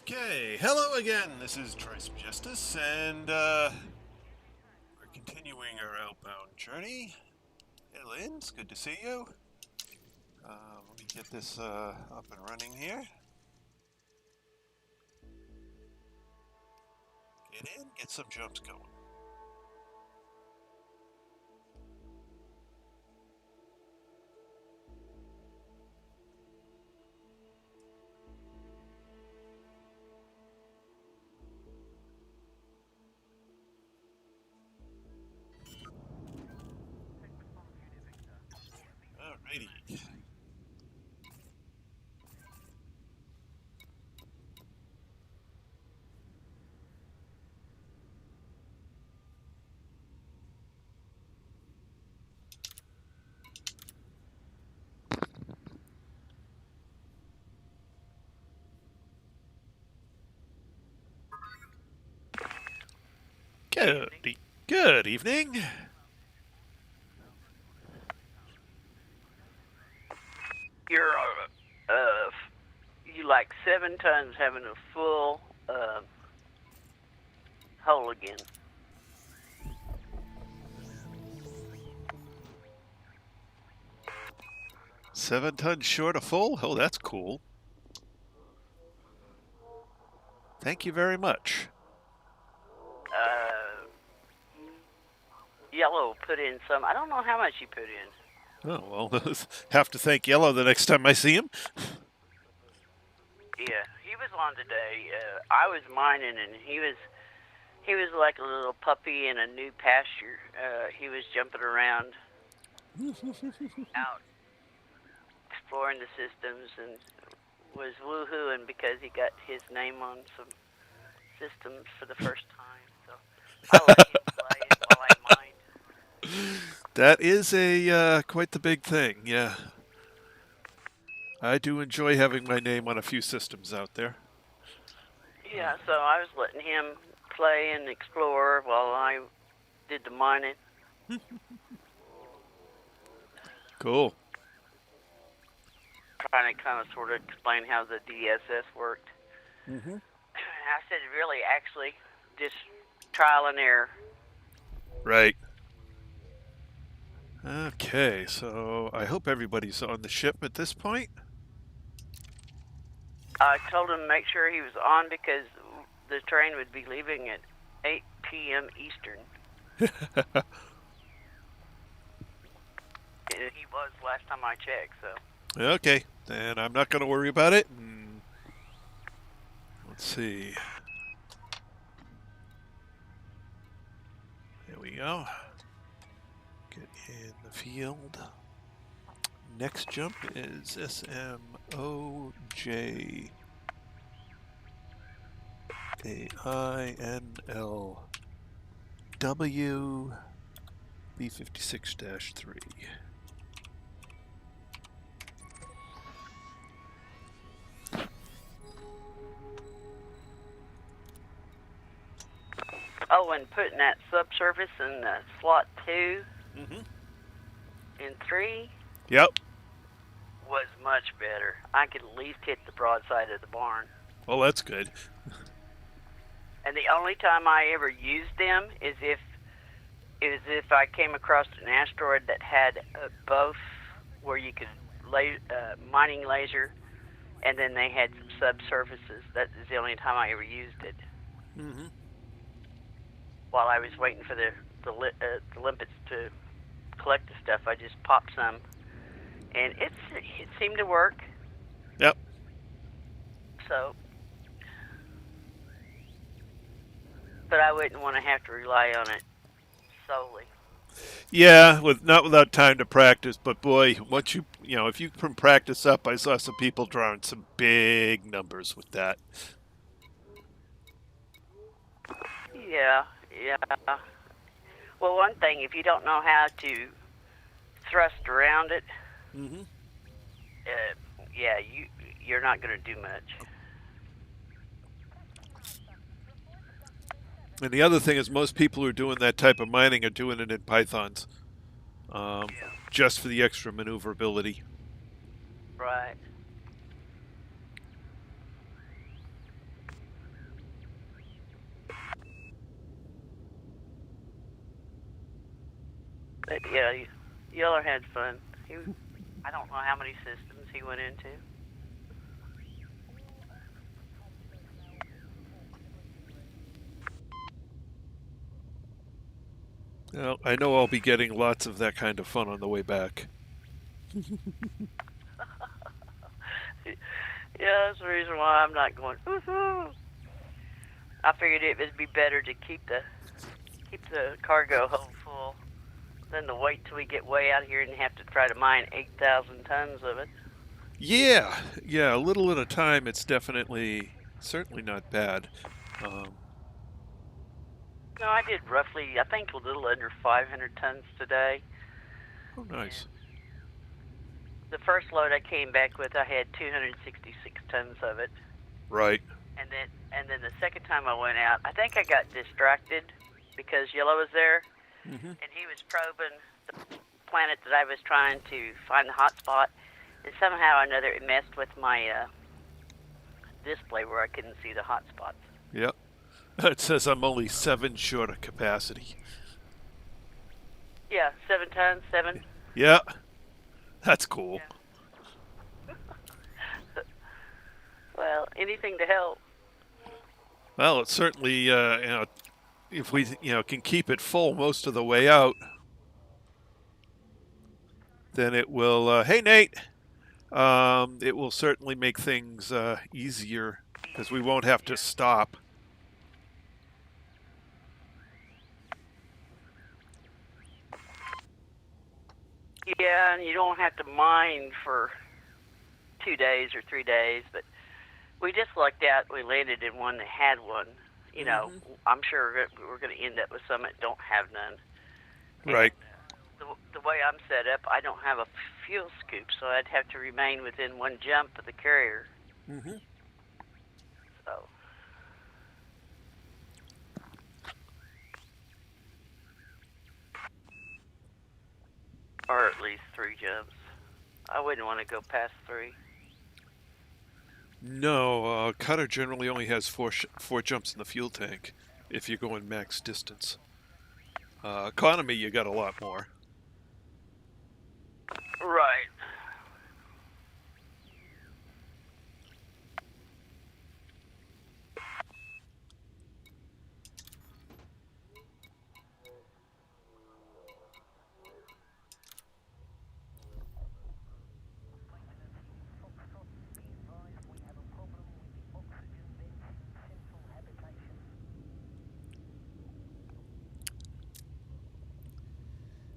Okay, hello again. This is Trace Justice, and we're continuing our outbound journey. Hey, Lynn, it's good to see you. Let me get this up and running here. Get in, get some jumps going. Alrighty. Good evening. You're you like 7 tons having a full hole again. Seven tons short of full? Oh, that's cool. Thank you very much. Yellow put in some. I don't know how much he put in. Oh, well, have to thank Yellow the next time I see him. Yeah, he was on today. I was mining, and he was like a little puppy in a new pasture. He was jumping around, out exploring the systems, and was woohooing because he got his name on some systems for the first time. So I let him play while I mined. That is a quite the big thing, yeah. I do enjoy having my name on a few systems out there. Yeah, so I was letting him play and explore while I did the mining. Cool. Trying to kind of sort of explain how the DSS worked. Mm-hmm. I said, really, actually, just trial and error. Right. Okay, so I hope everybody's on the ship at this point. I told him to make sure he was on because the train would be leaving at 8 p.m. Eastern. He was last time I checked, so. Okay, then I'm not going to worry about it. Let's see. There we go. Get in the field. Next jump is SMOJ AINLW B56-3. Oh, and putting that subsurface in slot 2 and 3 Yep. was much better. I could at least hit the broadside of the barn. Well, that's good. And the only time I ever used them is if I came across an asteroid that had both, where you could mining laser, and then they had some subsurfaces. That is the only time I ever used it. Mm-hmm. While I was waiting for the limpets to collect the stuff, I just popped some, and it seemed to work. Yep. So, but I wouldn't want to have to rely on it solely. Yeah, not without time to practice, but boy, once if you can practice up, I saw some people drawing some big numbers with that. Yeah. Well, one thing, if you don't know how to thrust around it, you're not going to do much. And the other thing is, most people who are doing that type of mining are doing it in Pythons, just for the extra maneuverability. Right. But yeah, Yeller had fun. I don't know how many systems he went into. Well, I know I'll be getting lots of that kind of fun on the way back. Yeah, that's the reason why I'm not going. Woohoo! I figured it would be better to keep the cargo hold full than to wait till we get way out here and have to try to mine 8,000 tons of it. Yeah, a little at a time. It's certainly not bad. No, I did roughly, I think a little under 500 tons today. Oh, nice. The first load I came back with, I had 266 tons of it. Right. And then the second time I went out, I think I got distracted because Yellow was there, and he was probing the planet that I was trying to find the hot spot, and somehow or another it messed with my display where I couldn't see the hot spots. Yep. It says I'm only 7 short of capacity. Yeah, 7 tons, 7. Yeah, that's cool. Yeah. Well, anything to help. Well, it's certainly, if we, can keep it full most of the way out, then it will, hey, Nate, it will certainly make things easier because we won't have to stop. Yeah, and you don't have to mine for 2 days or 3 days, but we just lucked out. We landed in one that had one. You know, I'm sure we're going to end up with some that don't have none. Right. And the way I'm set up, I don't have a fuel scoop, so I'd have to remain within one jump of the carrier. So. Or at least 3 jumps. I wouldn't want to go past 3. No, cutter generally only has 4 jumps in the fuel tank if you're going max distance. Economy, you got a lot more. Right.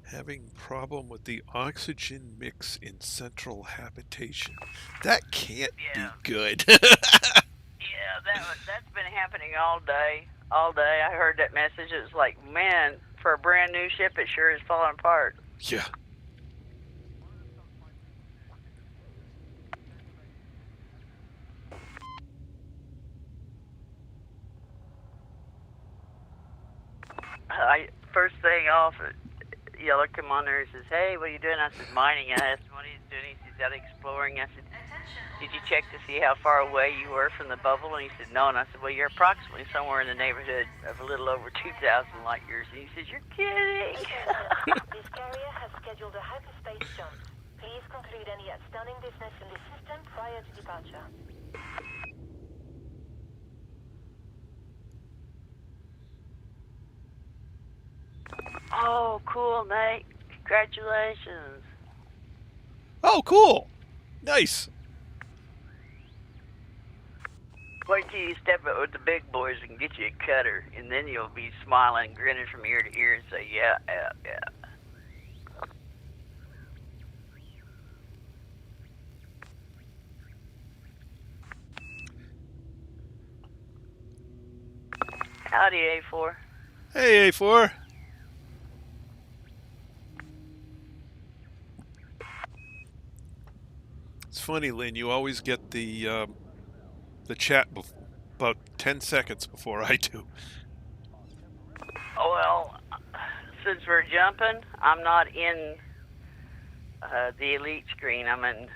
Having problem with the oxygen mix in central habitation. That can't be good. Yeah, that's been happening all day. All day. I heard that message. It was like, man, for a brand new ship, it sure is falling apart. Yeah. First thing off, Yeller come on there and says, hey, what are you doing? I said, mining. I asked him what he's doing. He says, out exploring. I said, did you check to see how far away you were from the bubble? And he said, no. And I said, well, you're approximately somewhere in the neighborhood of a little over 2,000 light years. And he says, you're kidding. This carrier has scheduled a hyperspace jump. Please conclude any outstanding business in the system prior to departure. Oh, cool, Nate. Congratulations. Oh, cool. Nice. Wait till you step up with the big boys and get you a cutter, and then you'll be smiling, grinning from ear to ear and say, yeah. Howdy, A4. Hey, A4. It's funny, Lynn. You always get the chat about 10 seconds before I do. Well, since we're jumping, I'm not in the Elite screen. I'm in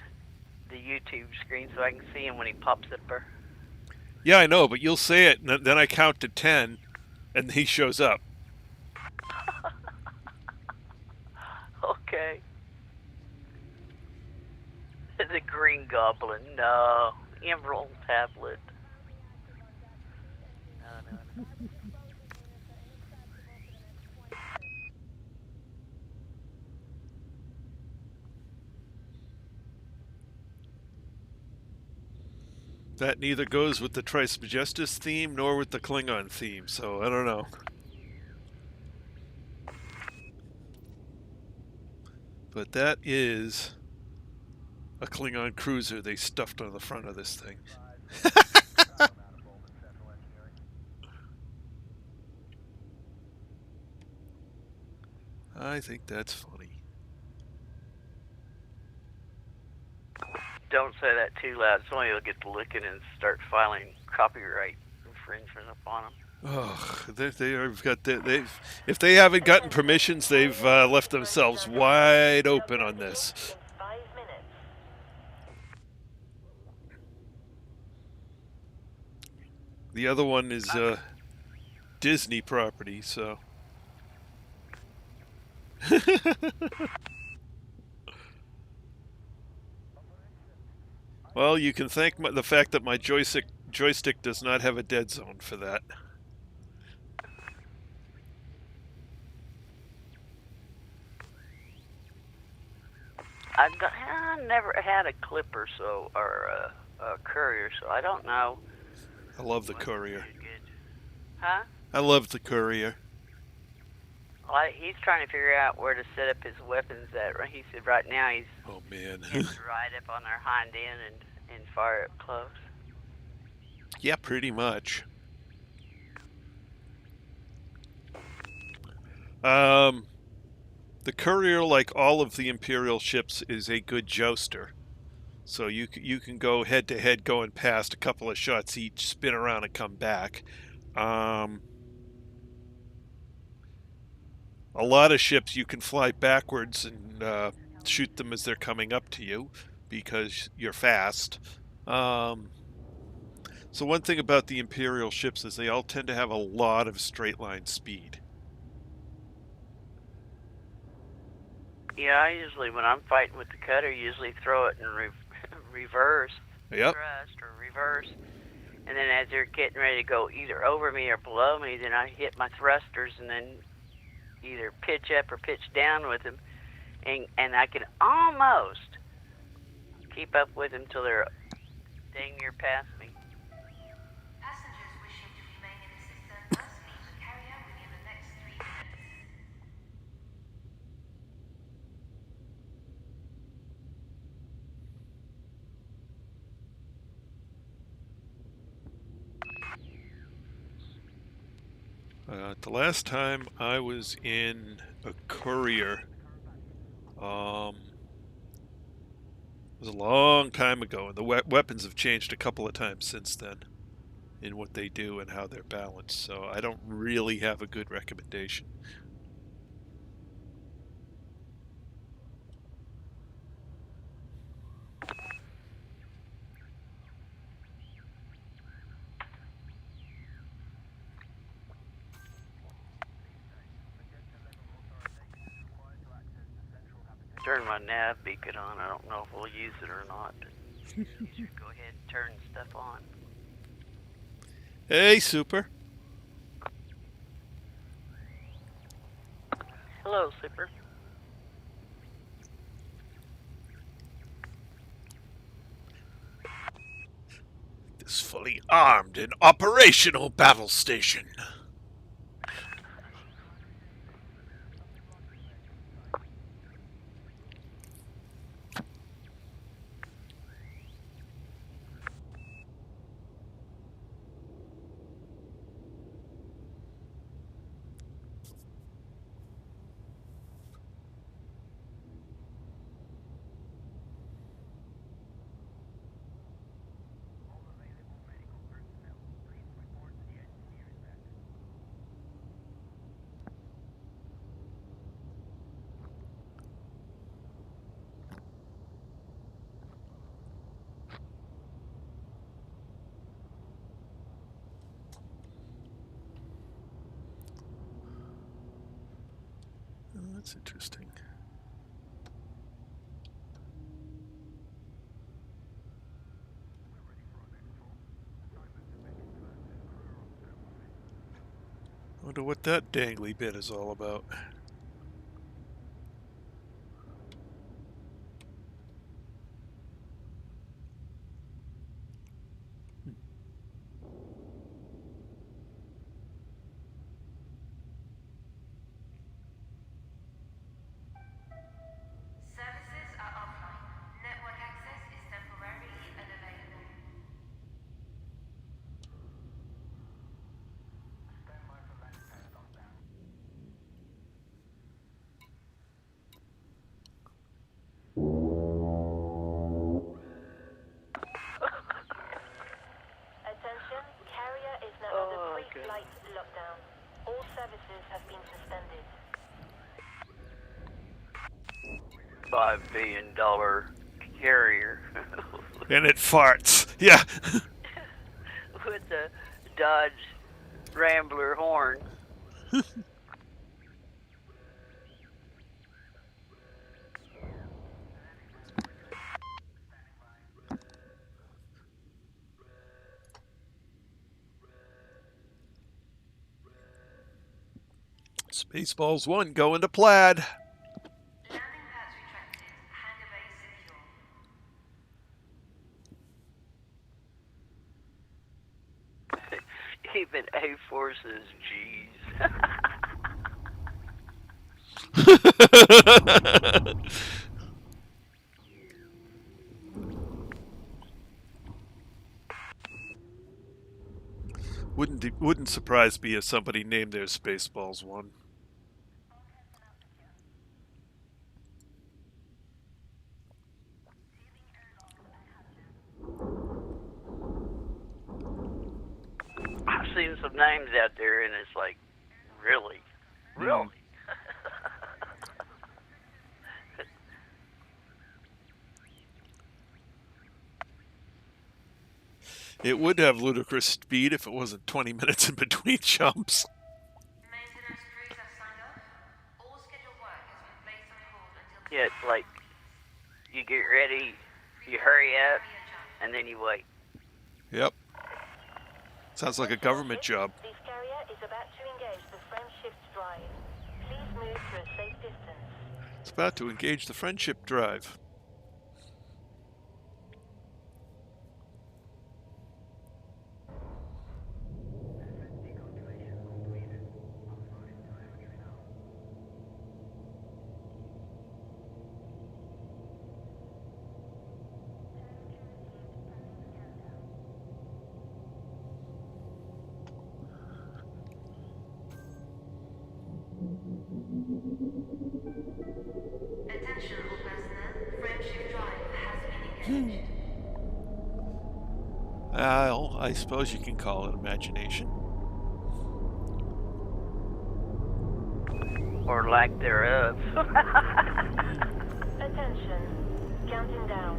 the YouTube screen, so I can see him when he pops up there. Yeah, I know, but you'll say it, and then I count to 10, and he shows up. The Green Goblin. No. Emerald Tablet. No. That neither goes with the Trismegistus theme nor with the Klingon theme, so I don't know. But that is a Klingon cruiser they stuffed on the front of this thing. I think that's funny. Don't say that too loud. Somebody will get to looking and start filing copyright infringement upon them. Oh, they've got if they haven't gotten permissions, they've left themselves wide open on this. In 5 minutes. The other one is Disney property, so. Well, you can thank the fact that my joystick does not have a dead zone for that. I never had a Clipper, or a Courier, so I don't know. I love the Courier. Huh? I love the Courier. Well, he's trying to figure out where to set up his weapons at. He said right now he's Oh man. right up on their hind end and fire up close. Yeah, pretty much. The Courier, like all of the Imperial ships, is a good jouster. So you can go head to head, going past a couple of shots each, spin around and come back. A lot of ships you can fly backwards and shoot them as they're coming up to you because you're fast. So one thing about the Imperial ships is they all tend to have a lot of straight line speed. Yeah, I usually, when I'm fighting with the cutter, usually throw it in reverse. Yep. Thrust or reverse. And then as they're getting ready to go either over me or below me, then I hit my thrusters and then either pitch up or pitch down with them. And I can almost keep up with them till they're dang near past me. Passengers wishing to remain in the system must leave the carrier within the next 3 minutes. The last time I was in a Courier, it was a long time ago, and the weapons have changed a couple of times since then in what they do and how they're balanced, so I don't really have a good recommendation. Turn my nav beacon on. I don't know if we'll use it or not. You should go ahead and turn stuff on. Hey, Super. Hello, Super. This fully armed and operational battle station. That's interesting. Wonder what that dangly bit is all about. Services are offline. Network access is temporarily unavailable. Attention, carrier is now under pre-flight lockdown. All services have been suspended. $5 billion carrier And it farts. Yeah. with the Dodge Rambler horn. Spaceballs 1 going to Plaid. Landing pads retracted. Hangar bay secure. Even A-Forces, jeez. Wouldn't surprise me if somebody named their Spaceballs 1. I've seen some names out there, and it's like, really? Really? It would have ludicrous speed if it wasn't 20 minutes in between jumps. Maintenance crews have signed off. All scheduled work has been placed on hold until Yeah, it's like, you get ready, you hurry up, and then you wait. Yep. Sounds like a government job. This carrier is about to engage the Friendship Drive. Please move to a safe distance. It's about to engage the Friendship Drive. Attention all personnel. Friendship Drive has been engaged. Well, I suppose you can call it imagination. Or lack thereof. Attention. Counting down.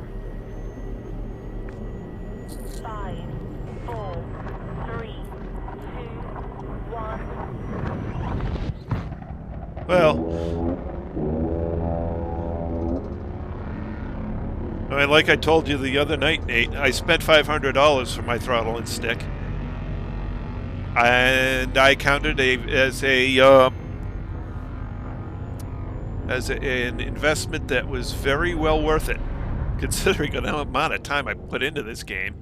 5, 4, 3, 2, 1. Well, I mean, like I told you the other night, Nate, I spent $500 for my throttle and stick, and I counted as an investment that was very well worth it, considering the amount of time I put into this game.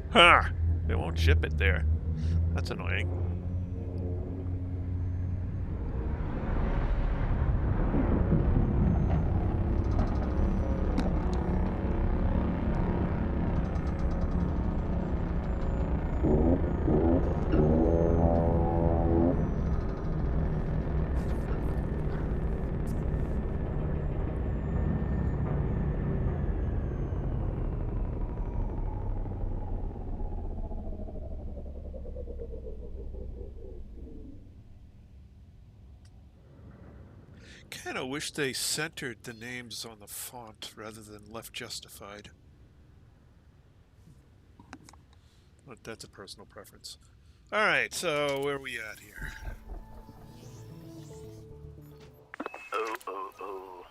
Huh? They won't ship it there. That's annoying. Kinda wish they centered the names on the font rather than left justified. But that's a personal preference. Alright, so where are we at here? Oh.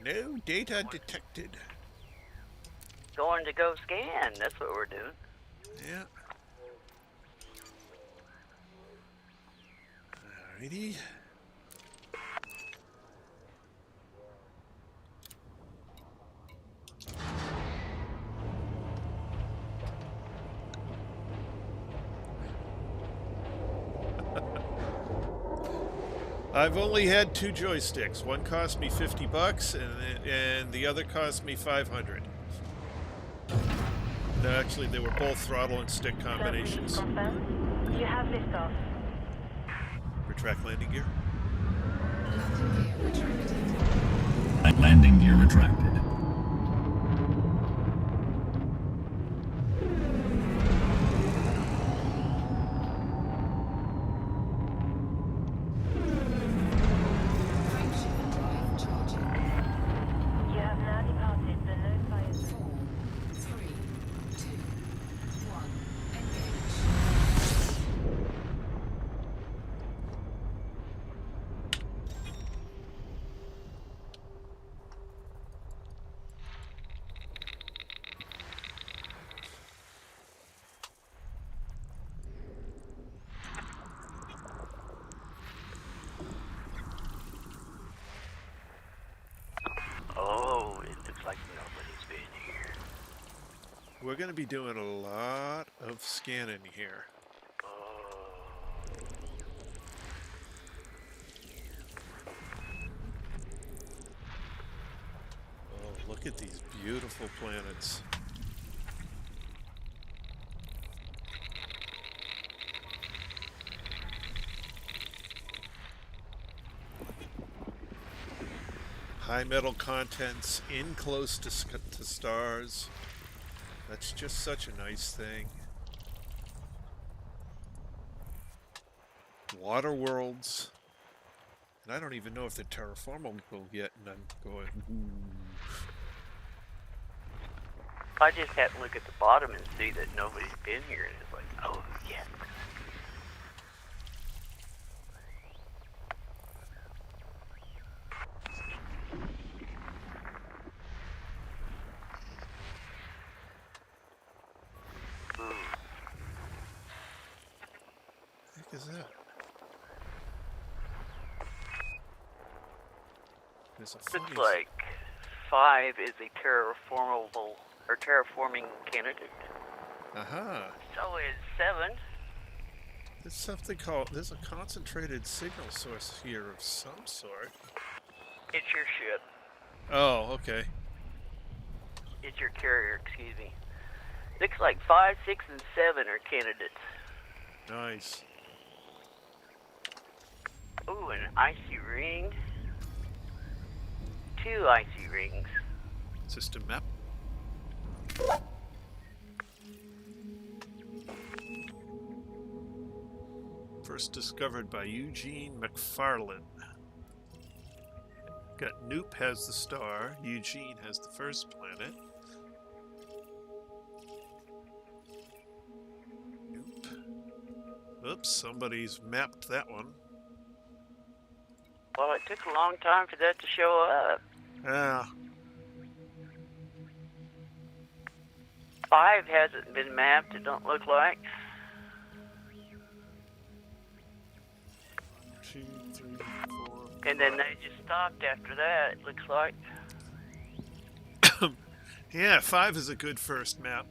No data detected. Going to go scan. That's what we're doing. Yeah. Alrighty. I've only had 2 joysticks. One cost me $50, and the other cost me $500. Actually, they were both throttle and stick combinations. Confirmed. You have liftoff. Retract landing gear. Landing gear retracted. You have now departed the no fire zone. 4, 3, 2, 1, engage. Oh, it looks like nobody's been here. We're going to be doing a lot of scanning here. Oh, look at these beautiful planets. High metal contents in close to stars. That's just such a nice thing. Water worlds. And I don't even know if they're terraformable yet, and I'm going, ooh. I just have to look at the bottom and see that nobody's been here, and it's like, oh, yes. What the heck is that? There's a funny... Looks like 5 is a terraformable or terraforming candidate. Aha. So is 7. There's something called... There's a concentrated signal source here of some sort. It's your ship. Oh, okay. It's your carrier, excuse me. Looks like 5, 6, and 7 are candidates. Nice. Ooh, an icy ring. 2 icy rings. System map. First discovered by Eugene McFarlane. Got Noop has the star. Eugene has the first planet. Noop. Oops, somebody's mapped that one. Well, it took a long time for that to show up. Ah, 5 hasn't been mapped, it don't look like. 2, 3, 4. And then they just stopped after that, it looks like. Yeah, 5 is a good first map.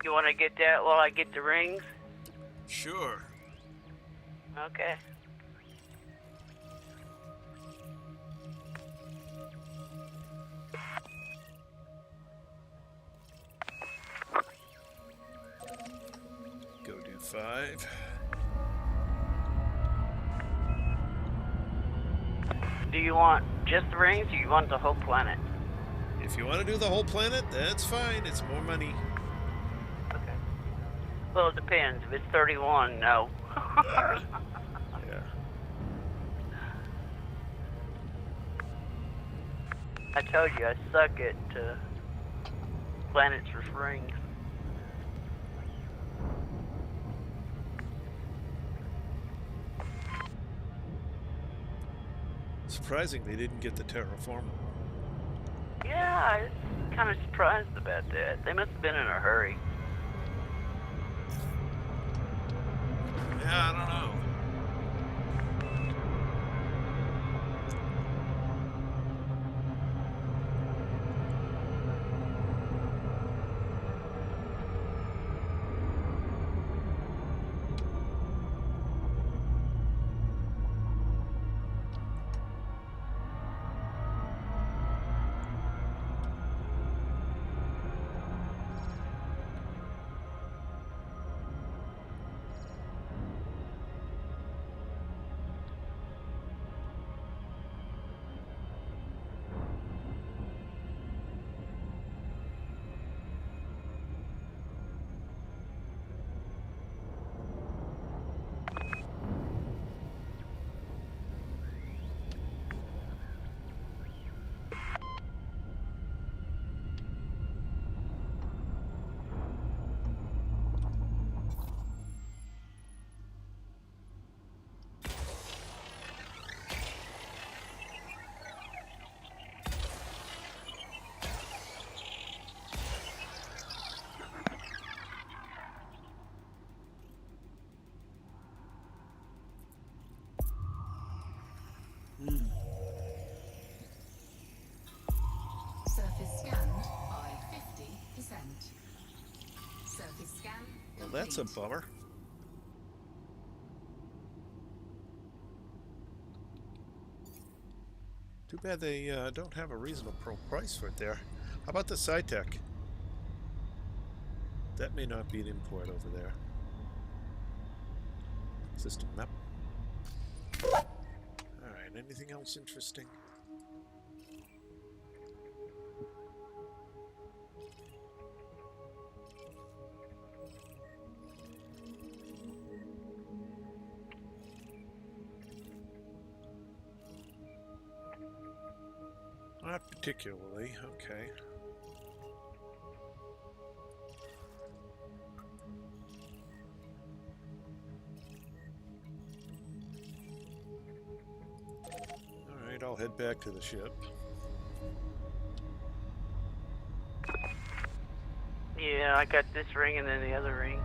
You want to get that while I get the rings? Sure. Okay. Go do 5. Do you want just the rings, or you want the whole planet? If you want to do the whole planet, that's fine. It's more money. Okay. Well, it depends. If it's 31, no. Yeah. I told you I suck at planets with rings. Surprising they didn't get the terraform. Yeah, I was kind of surprised about that. They must have been in a hurry. Yeah, I don't know. Surface scanned by 50%. Surface scan Well, complete. that's a bummer. Too bad they don't have a reasonable price for it there. How about the SciTech? That may not be an import over there. System map. Alright, anything else interesting? Not particularly, okay. Alright, I'll head back to the ship. Yeah, I got this ring and then the other ring.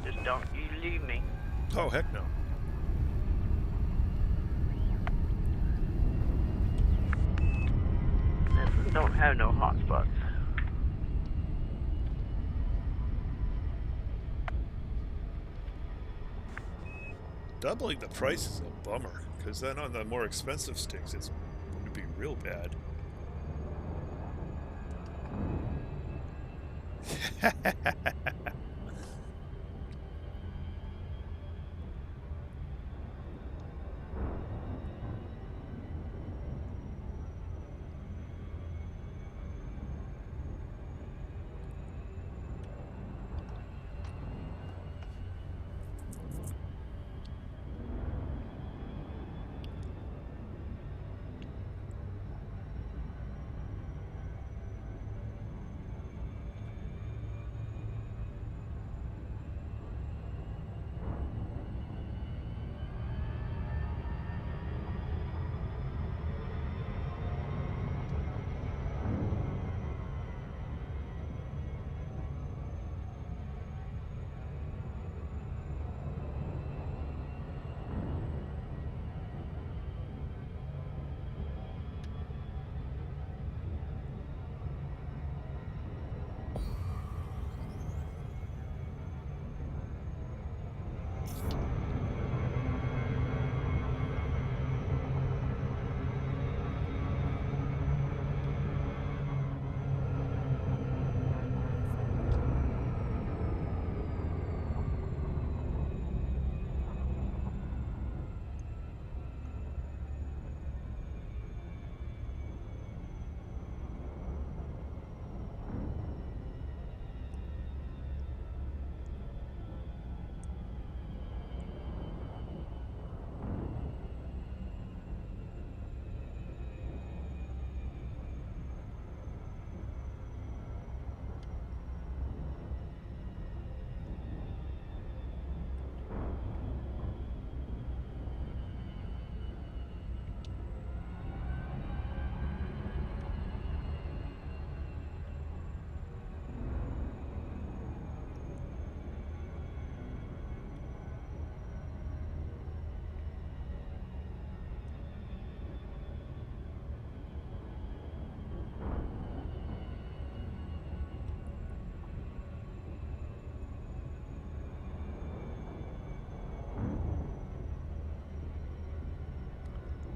Just don't you leave me. Oh, heck no. Don't have no hotspots. Doubling the price is a bummer, because then on the more expensive sticks, it's going to be real bad.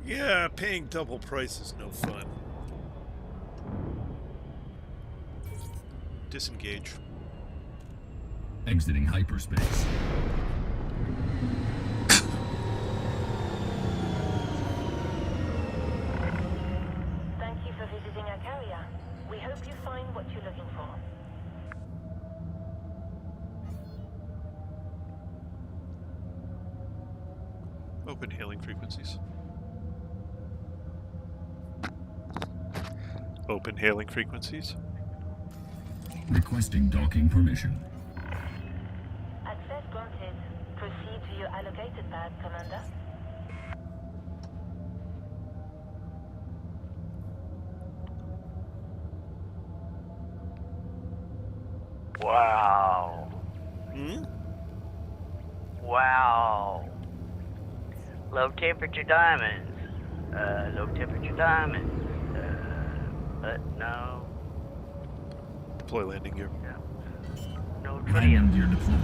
Yeah, paying double price is no fun. Disengage. Exiting hyperspace. Thank you for visiting our carrier. We hope you find what you're looking for. Open hailing frequencies. Open hailing frequencies. Requesting docking permission. Access granted. Proceed to your allocated pad, Commander. Wow. Hmm? Wow. Low temperature diamonds. Low temperature diamonds. But no. Deploy landing gear. No Landing tritium. gear deployed.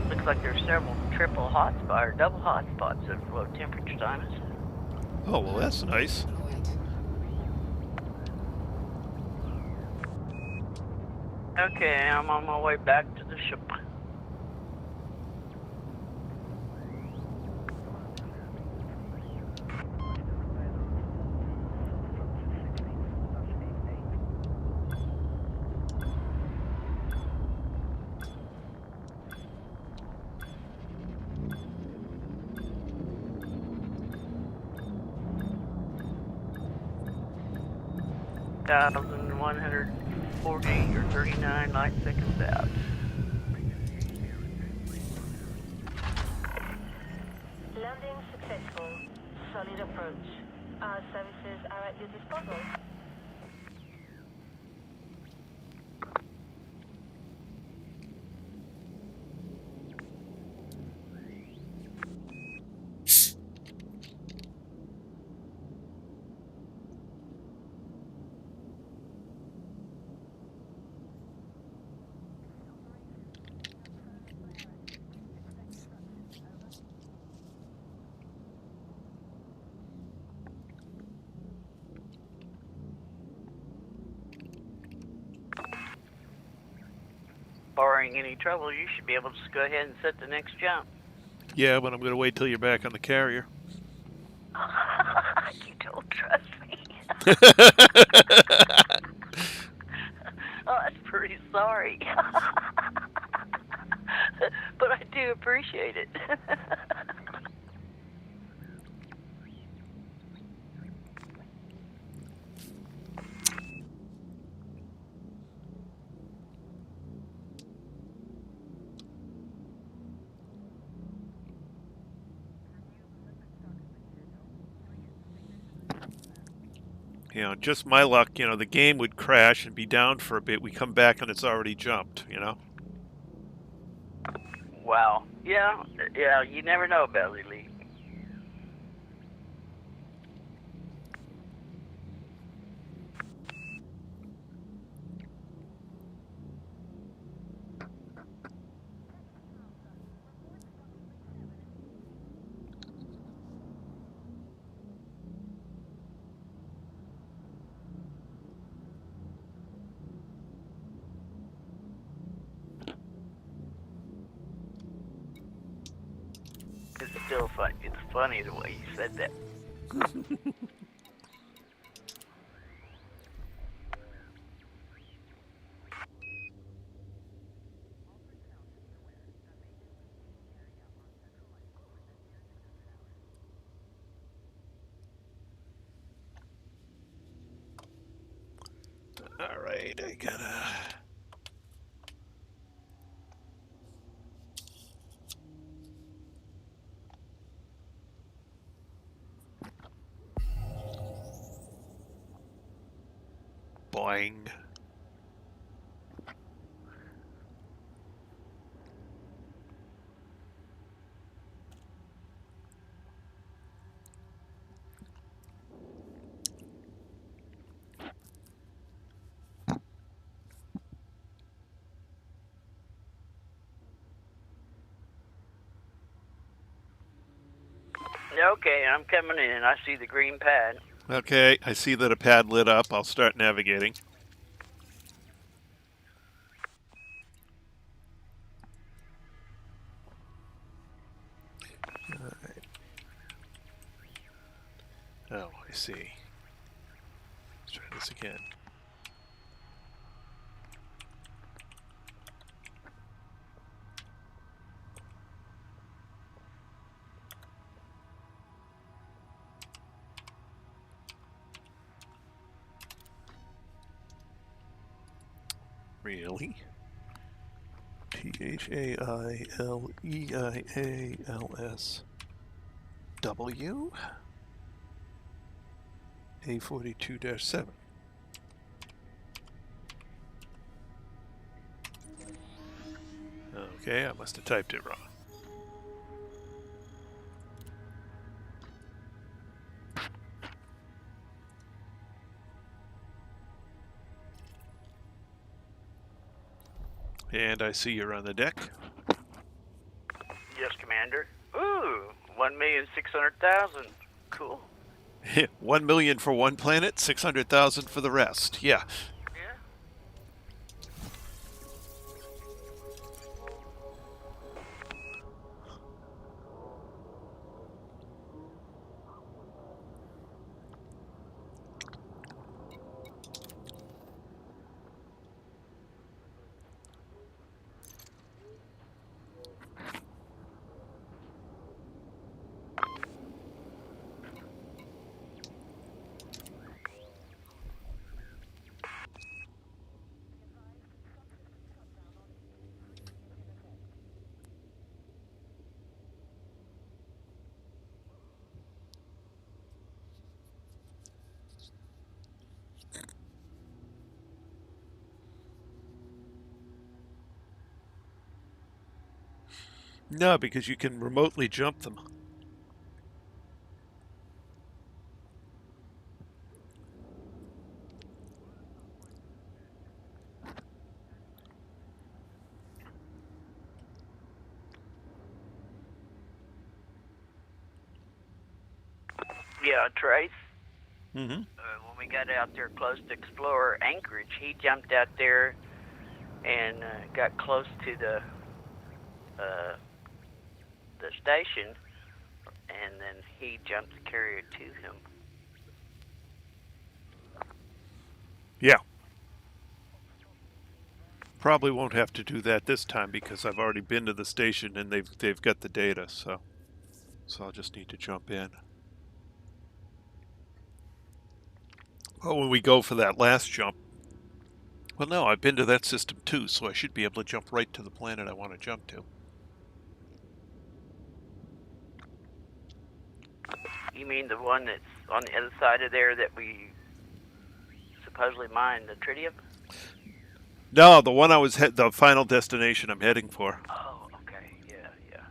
Looks like there's several triple hotspots or double hotspots of low temperature diamonds. Oh, well, that's nice. Deployed. Okay, I'm on my way back to the ship. Thousand 140 or 39 light seconds out. Landing successful. Solid approach. Our services are at your disposal. Barring any trouble, you should be able to just go ahead and set the next jump. Yeah, but I'm going to wait till you're back on the carrier. You don't trust me. Oh, that's pretty sorry. But I do appreciate it. You know, just my luck, you know, the game would crash and be down for a bit. We come back and it's already jumped, you know? Wow. Yeah, you never know, Belly Lee. It's still fun. It's funny the way you said that. All right, I gotta... Boing. Okay, I'm coming in. I see the green pad. Okay, I see that a pad lit up. I'll start navigating. All right. Oh, I see. Let's try this again. Really? THAILEIALS A42-7. Okay, I must have typed it wrong. And I see you're on the deck. Yes, Commander. Ooh, 1,600,000. Cool. 1 million for one planet, 600,000 for the rest. Yeah. Yeah. No, because you can remotely jump them. Yeah, Trace. Mm-hmm. When we got out there close to explore Anchorage, he jumped out there and got close to the station, and then he jumped the carrier to him. Yeah. Probably won't have to do that this time because I've already been to the station and they've got the data, so I'll just need to jump in. Oh, when we go for that last jump. Well, no, I've been to that system too, so I should be able to jump right to the planet I want to jump to. You mean the one that's on the other side of there that we supposedly mined the tritium? No, the one the final destination I'm heading for. Oh, okay. Yeah, yeah.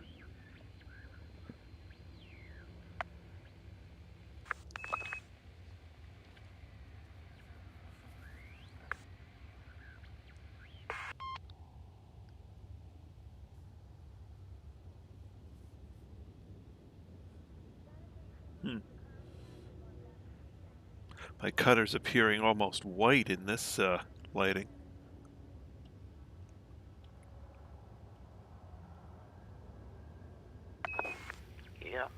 My cutter's appearing almost white in this lighting. Yeah.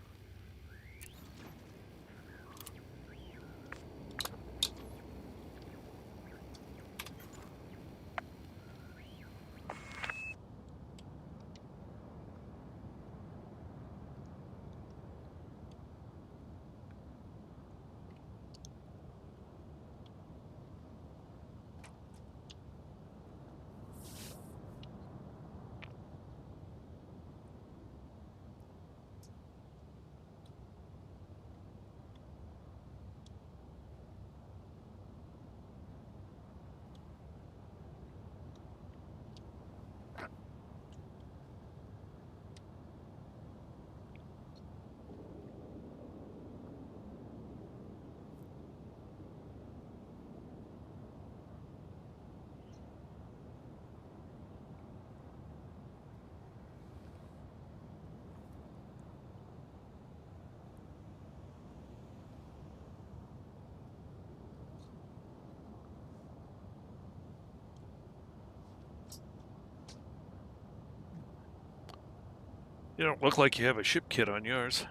You don't look like you have a ship kit on yours.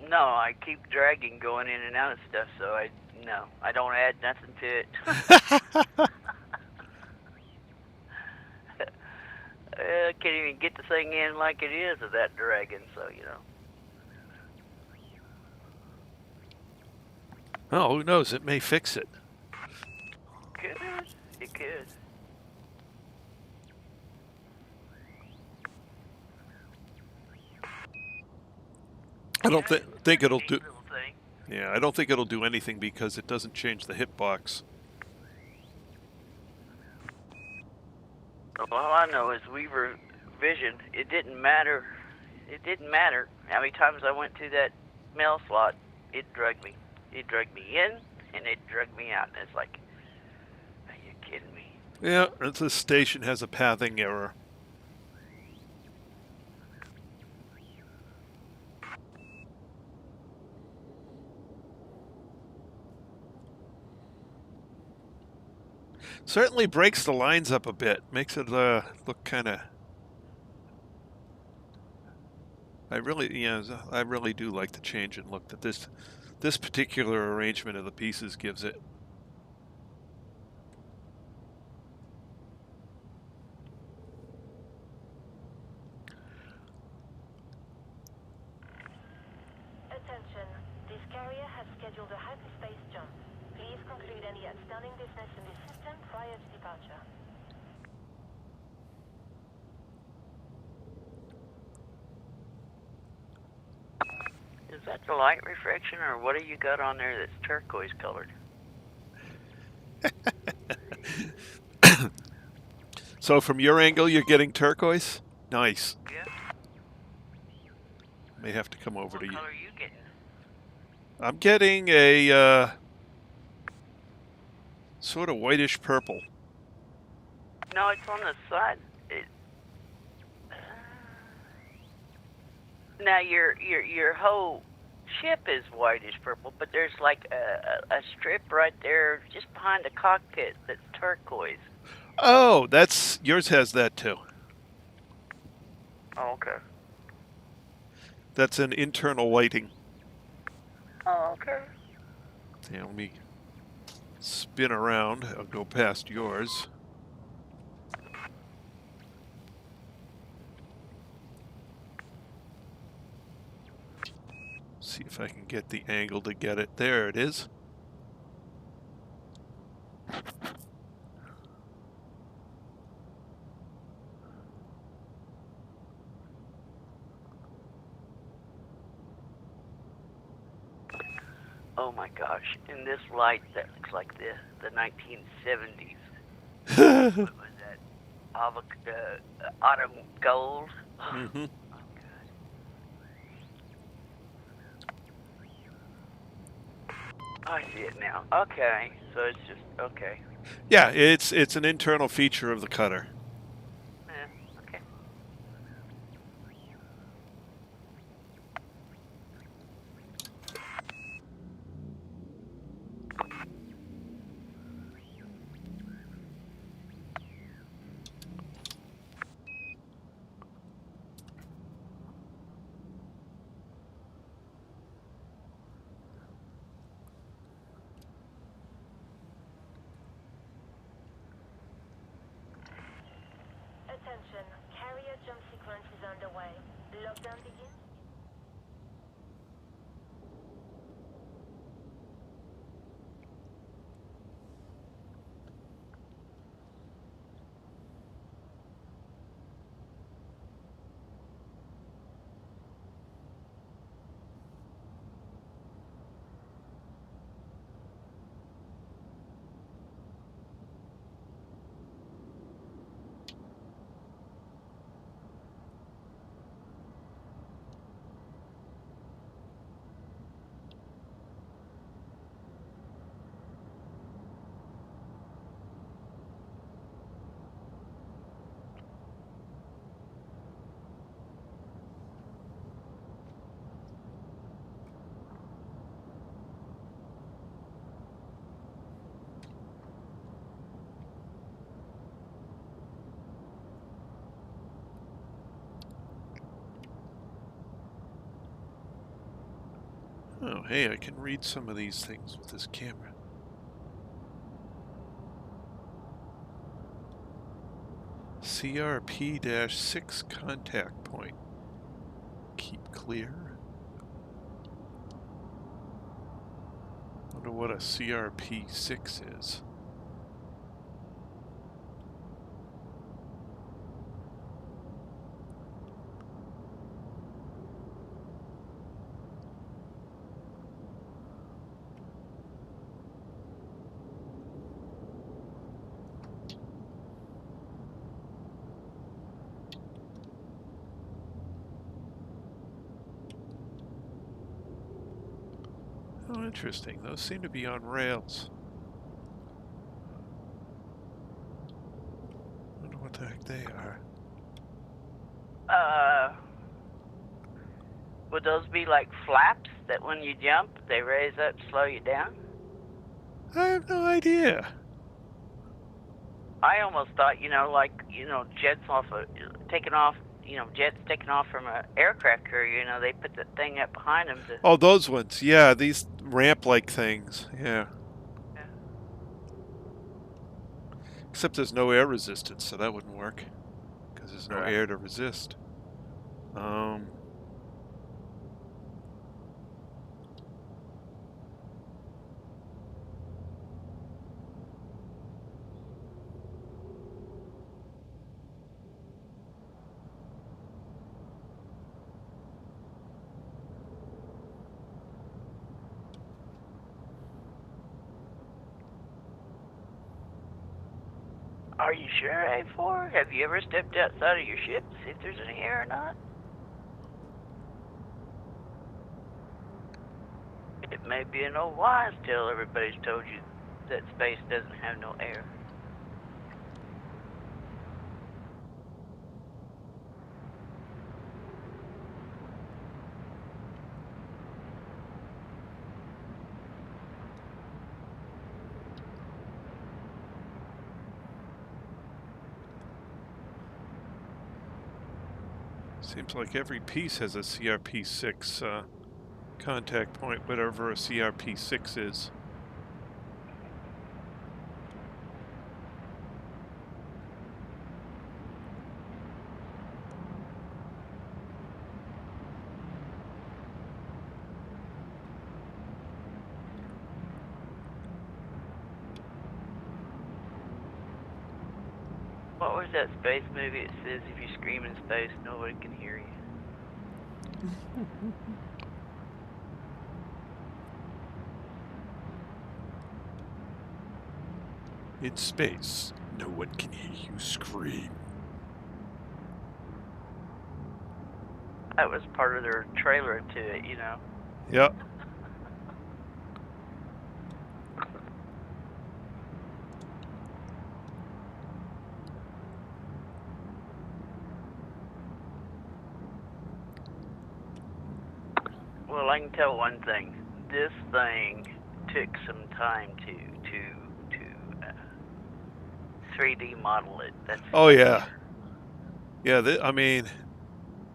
No, I keep dragging going in and out of stuff, so I don't add nothing to it. I can't even get the thing in like it is of that dragging, so Oh, who knows? It may fix it. Could. It could. I don't think it'll Neat do. little thing. Yeah, I don't think it'll do anything because it doesn't change the hitbox. All I know is Weaver Vision. It didn't matter. It didn't matter how many times I went to that mail slot. It drugged me. It drugged me in and it drugged me out. And it's like, are you kidding me? Yeah, this station has a pathing error. Certainly breaks the lines up a bit. Makes it look kind of. I really do like the change in look that this particular arrangement of the pieces gives it. Attention, this carrier has scheduled a hyperspace jump. Please conclude any outstanding business in this system prior to departure. Is that the light refraction, or what do you got on there that's turquoise colored? So from your angle, you're getting turquoise? Nice. Yeah. May have to come over What to you. color are you getting? I'm getting a sort of whitish purple. No, it's on the side. Now your whole ship is whitish purple, but there's like a strip right there just behind the cockpit that's turquoise. Oh, that's yours has that too. Oh, okay. That's an internal lighting. Oh, okay. Yeah, let me spin around. I'll go past yours. See if I can get the angle to get it. There it is. Oh my gosh! In this light, that looks like the 1970s. What was that? Autumn gold. Mm-hmm. I see it now. Okay, so it's just okay. Yeah, it's an internal feature of the cutter. Yeah, okay. Attention, carrier jump sequence is underway. Lockdown begins. Oh, hey, I can read some of these things with this camera. CRP-6 contact point. Keep clear. Wonder what a CRP-6 is. Oh, interesting. Those seem to be on rails. Wonder what the heck they are. Would those be like flaps that when you jump, they raise up, slow you down? I have no idea. I almost thought, like, jets taking off, jets taking off from an aircraft carrier, they put the thing up behind them to... Oh, those ones. Yeah, these ramp-like things. Yeah. Yeah. Except there's no air resistance, so that wouldn't work. Because there's no Right. air to resist. Are you sure, A4? Have you ever stepped outside of your ship to see if there's any air or not? It may be an old wives' tale everybody's told you that space doesn't have no air. Seems like every piece has a CRP-6 contact point, whatever a CRP-6 is. What was that space movie that says if you scream in space, nobody can hear you? In space, no one can hear you scream. That was part of their trailer to it, Yep. Well, I can tell one thing. This thing took some time to 3D model it. Oh, yeah. Yeah, I mean,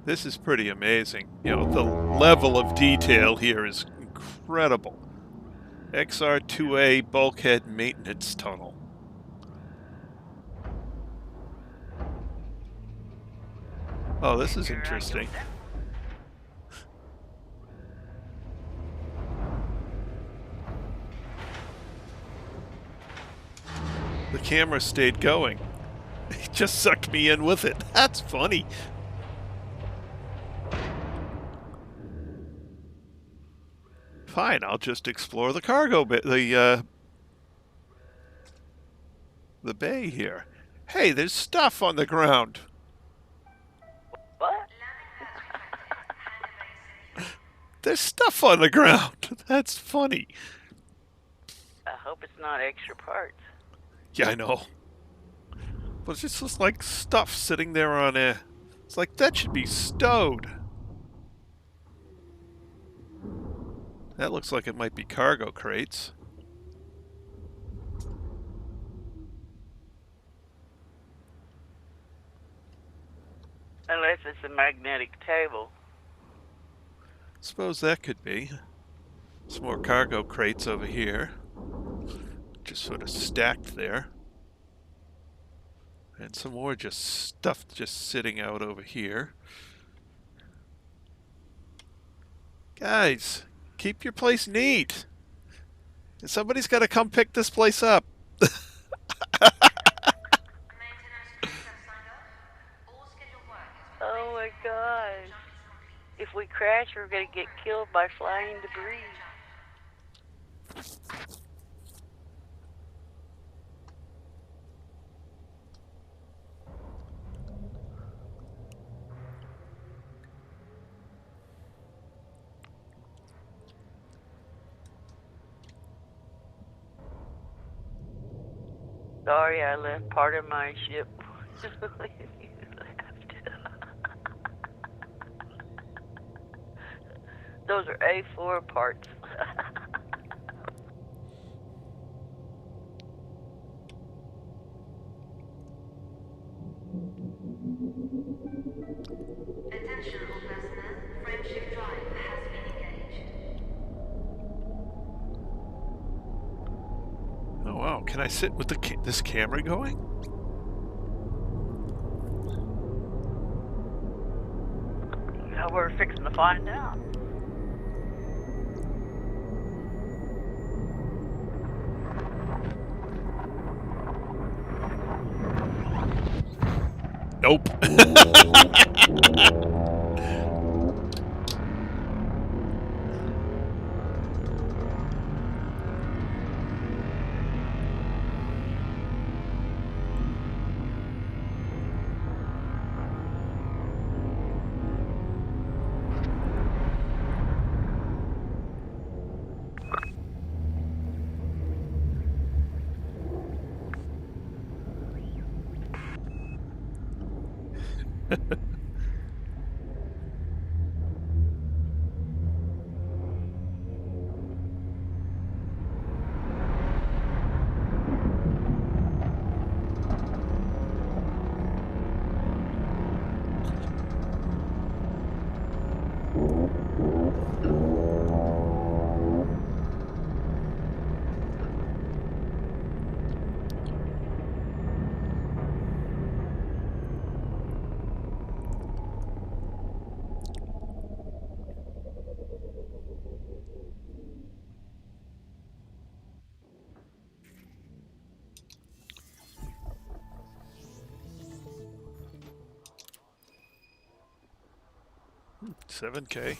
this is pretty amazing. The level of detail here is incredible. XR2A bulkhead maintenance tunnel. Oh, this is interesting. The camera stayed going. It just sucked me in with it. That's funny. Fine, I'll just explore the cargo bit, the bay here. Hey, there's stuff on the ground. What? There's stuff on the ground. That's funny. I hope it's not extra parts. Yeah, I know. But it's just like stuff sitting there on a... It's like, that should be stowed. That looks like it might be cargo crates. Unless it's a magnetic table. Suppose that could be. Some more cargo crates over here. Just sort of stacked there. And some more just stuff just sitting out over here. Guys, keep your place neat. Somebody's got to come pick this place up. Oh my gosh. If we crash, we're going to get killed by flying debris. Sorry, I left part of my ship. You left. Those are A4 parts. Attention all personnel, Frameship Drive has been engaged. Oh wow, can I sit with this camera going? Now we're fixing to find out. Nope. $7K.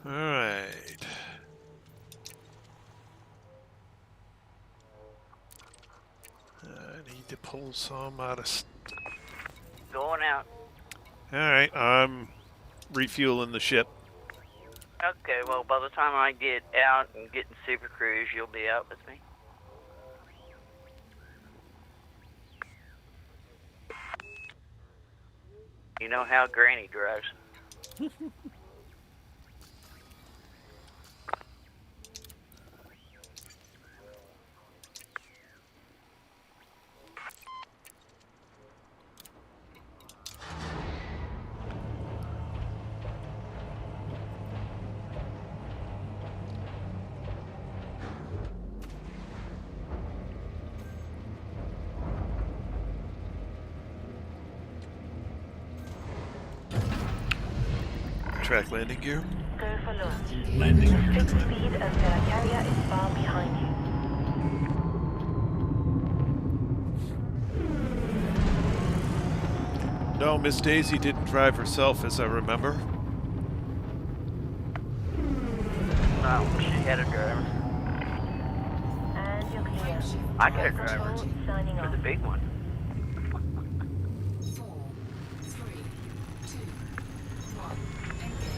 All right. I need to pull some out of. Going out. All right, I'm refueling the ship. Okay, well, by the time I get out and get in Super Cruise, you'll be out with me. You know how Granny drives. Track landing gear. Go for launch. Landing Restrict gear. speed until a carrier is far behind you. No, Miss Daisy didn't drive herself, as I remember. No, she had a driver. And you're clear. I got a driver Control signing for off. the big one. 4, 3, 2, 1. Engage.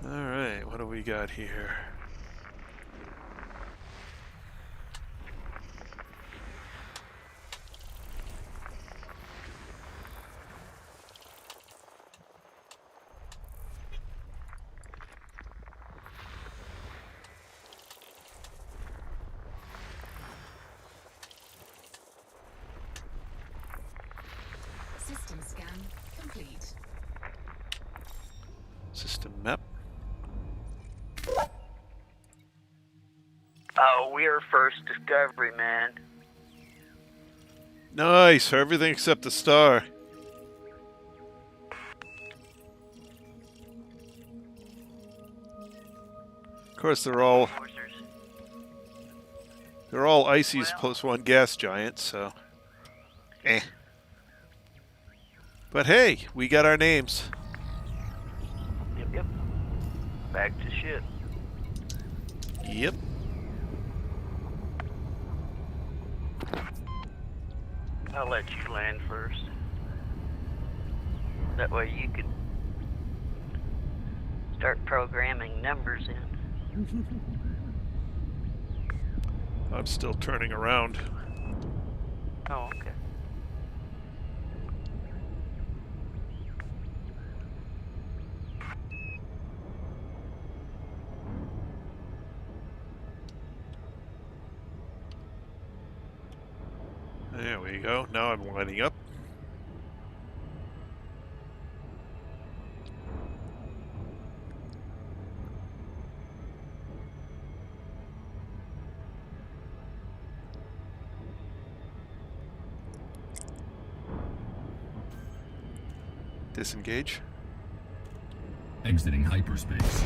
All right, what do we got here? Oh, we're first discovery, man. Nice. Everything except the star. Of course, they're all ices plus one gas giant, so eh. But hey, we got our names. Yep. Back to ship. Yep. I'll let you land first. That way you can start programming numbers in. I'm still turning around. Oh, okay. There we go. Now I'm lining up. Disengage. Exiting hyperspace.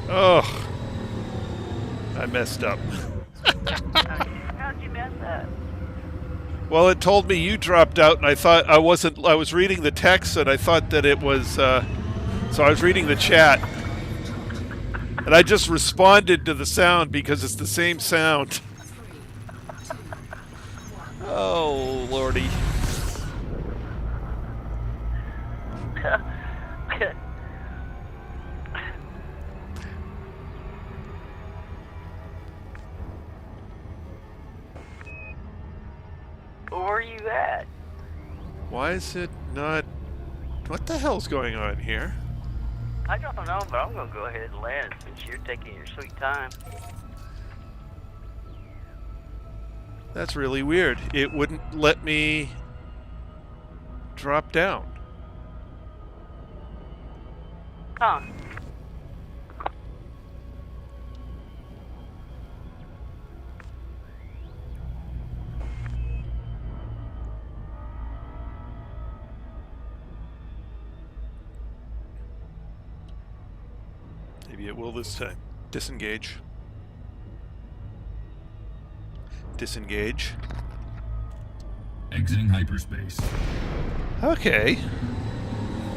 Oh, I messed up. How'd you mess up? Well, it told me you dropped out, and I thought I wasn't. I was reading the text, and I thought that it was. So I was reading the chat, and I just responded to the sound because it's the same sound. Oh, lordy. Where are you at? Why is it not... What the hell's going on here? I don't know, but I'm gonna go ahead and land since you're taking your sweet time. That's really weird. It wouldn't let me drop down. Huh. Maybe it will this time. Disengage. Disengage. Exiting hyperspace. Okay.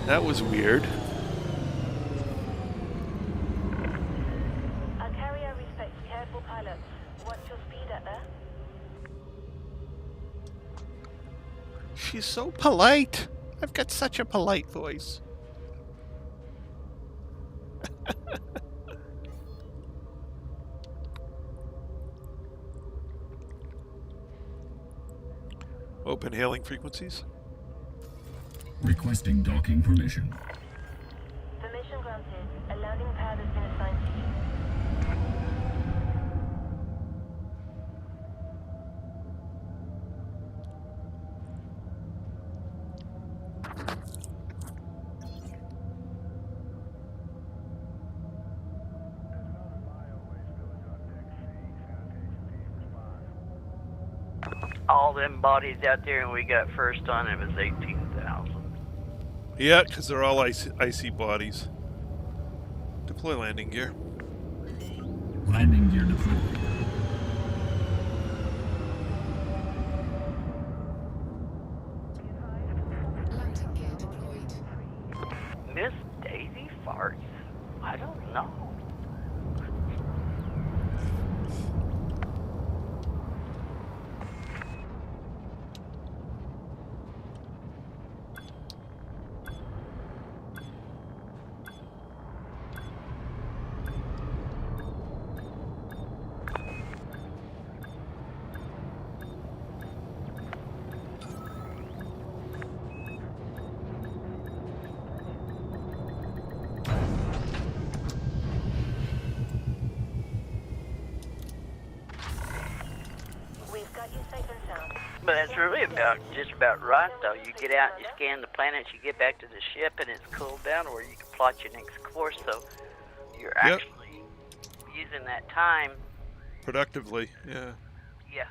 That was weird. Our carrier respects careful pilots. What's your speed at there? She's so polite. I've got such a polite voice. Open hailing frequencies. Requesting docking permission. Permission granted. A landing pad has been assigned to you. All them bodies out there, and we got first on it was 18,000. Yeah, because they're all icy bodies. Deploy landing gear. Landing gear deployed. Landing gear deployed. Miss Daisy farts? I don't know. But that's really just about right, though. You get out, you scan the planets, you get back to the ship, and it's cooled down, or you can plot your next course. So you're actually, using that time. Productively, yeah. Yeah.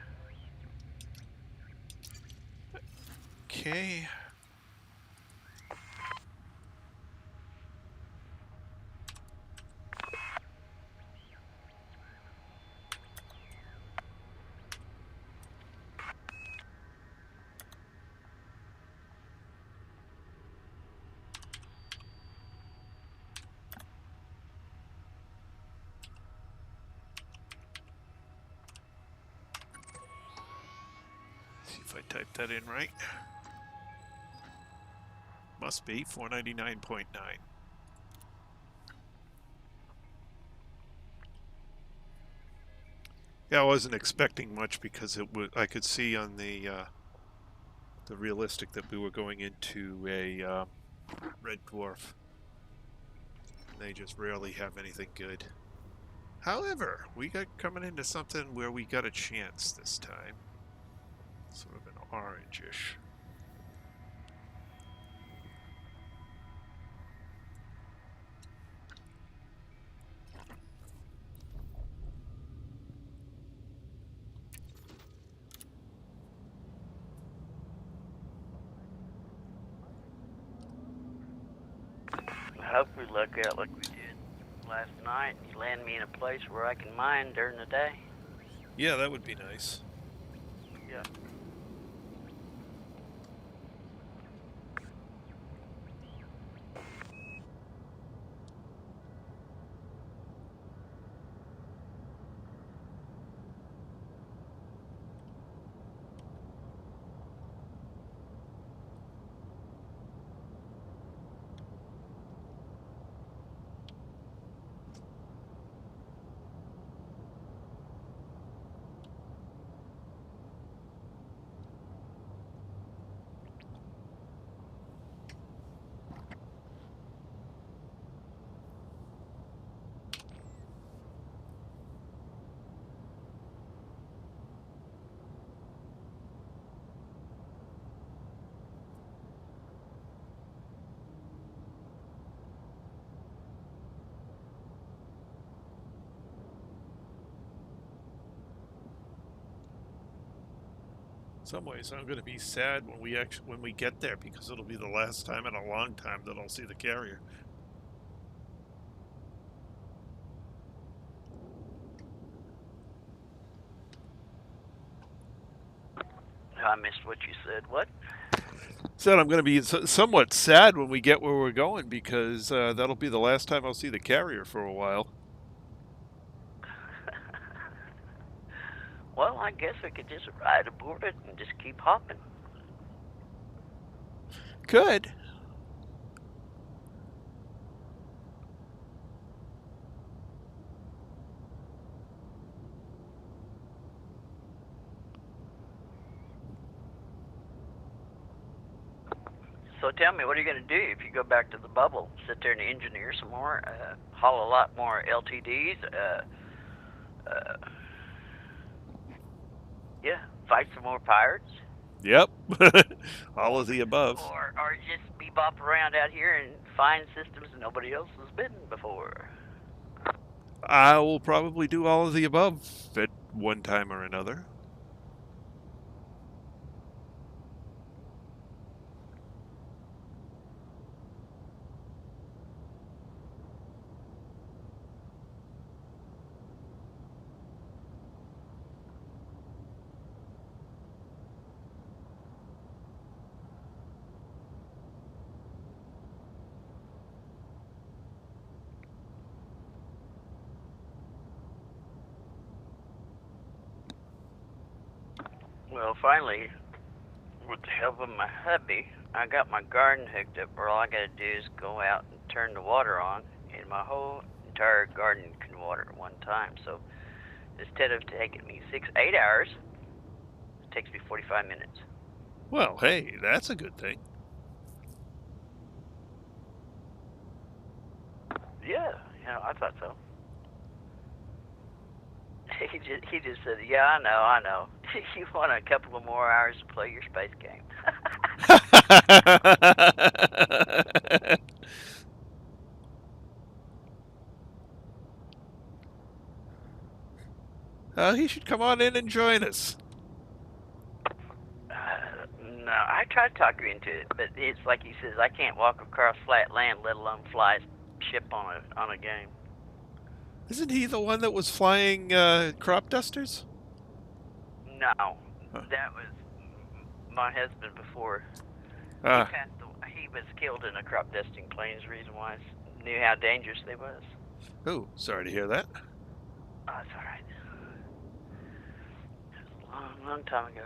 Okay. See if I type that in right. Must be 499.9. Yeah, I wasn't expecting much because it would. I could see on the realistic that we were going into a red dwarf. They just rarely have anything good. However, we got coming into something where we got a chance this time. Sort of an orange-ish. I hope we luck out like we did last night. You land me in a place where I can mine during the day. Yeah, that would be nice. Yeah. In some ways, I'm going to be sad when we get there because it'll be the last time in a long time that I'll see the carrier. I missed what you said. What? Said I'm going to be somewhat sad when we get where we're going because that'll be the last time I'll see the carrier for a while. Well, I guess we could just ride aboard it and just keep hopping. Could. So tell me, what are you going to do if you go back to the bubble? Sit there and engineer some more, haul a lot more LTDs, yeah, fight some more pirates? Yep. All of the above. Or just bebop around out here and find systems that nobody else has been before? I will probably do all of the above at one time or another. Well, finally, with the help of my hubby, I got my garden hooked up where all I gotta do is go out and turn the water on, and my whole entire garden can water at one time. So instead of taking me 8 hours, it takes me 45 minutes. Well, hey, that's a good thing. Yeah, I thought so. He just said, yeah, I know. You want a couple of more hours to play your space game. He should come on in and join us. No, I tried to talk her into it, but it's like he says, I can't walk across flat land, let alone fly a ship on a game. Isn't he the one that was flying crop dusters? No, Huh. that was my husband before. Ah, He was killed in a crop dusting plane. Is the reason why I knew how dangerous they was. oh, sorry to hear that. Oh, that's all right. It was a long, long time ago.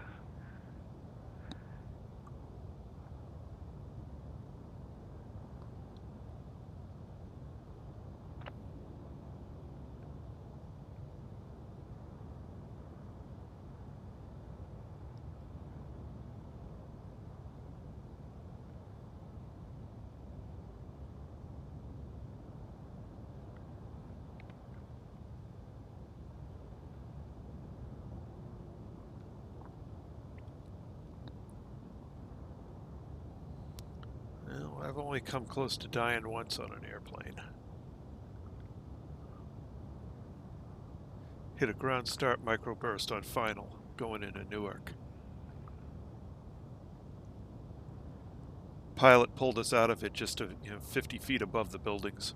Well, I've only come close to dying once on an airplane. Hit a ground start microburst on final, going into Newark. Pilot pulled us out of it just 50 feet above the buildings.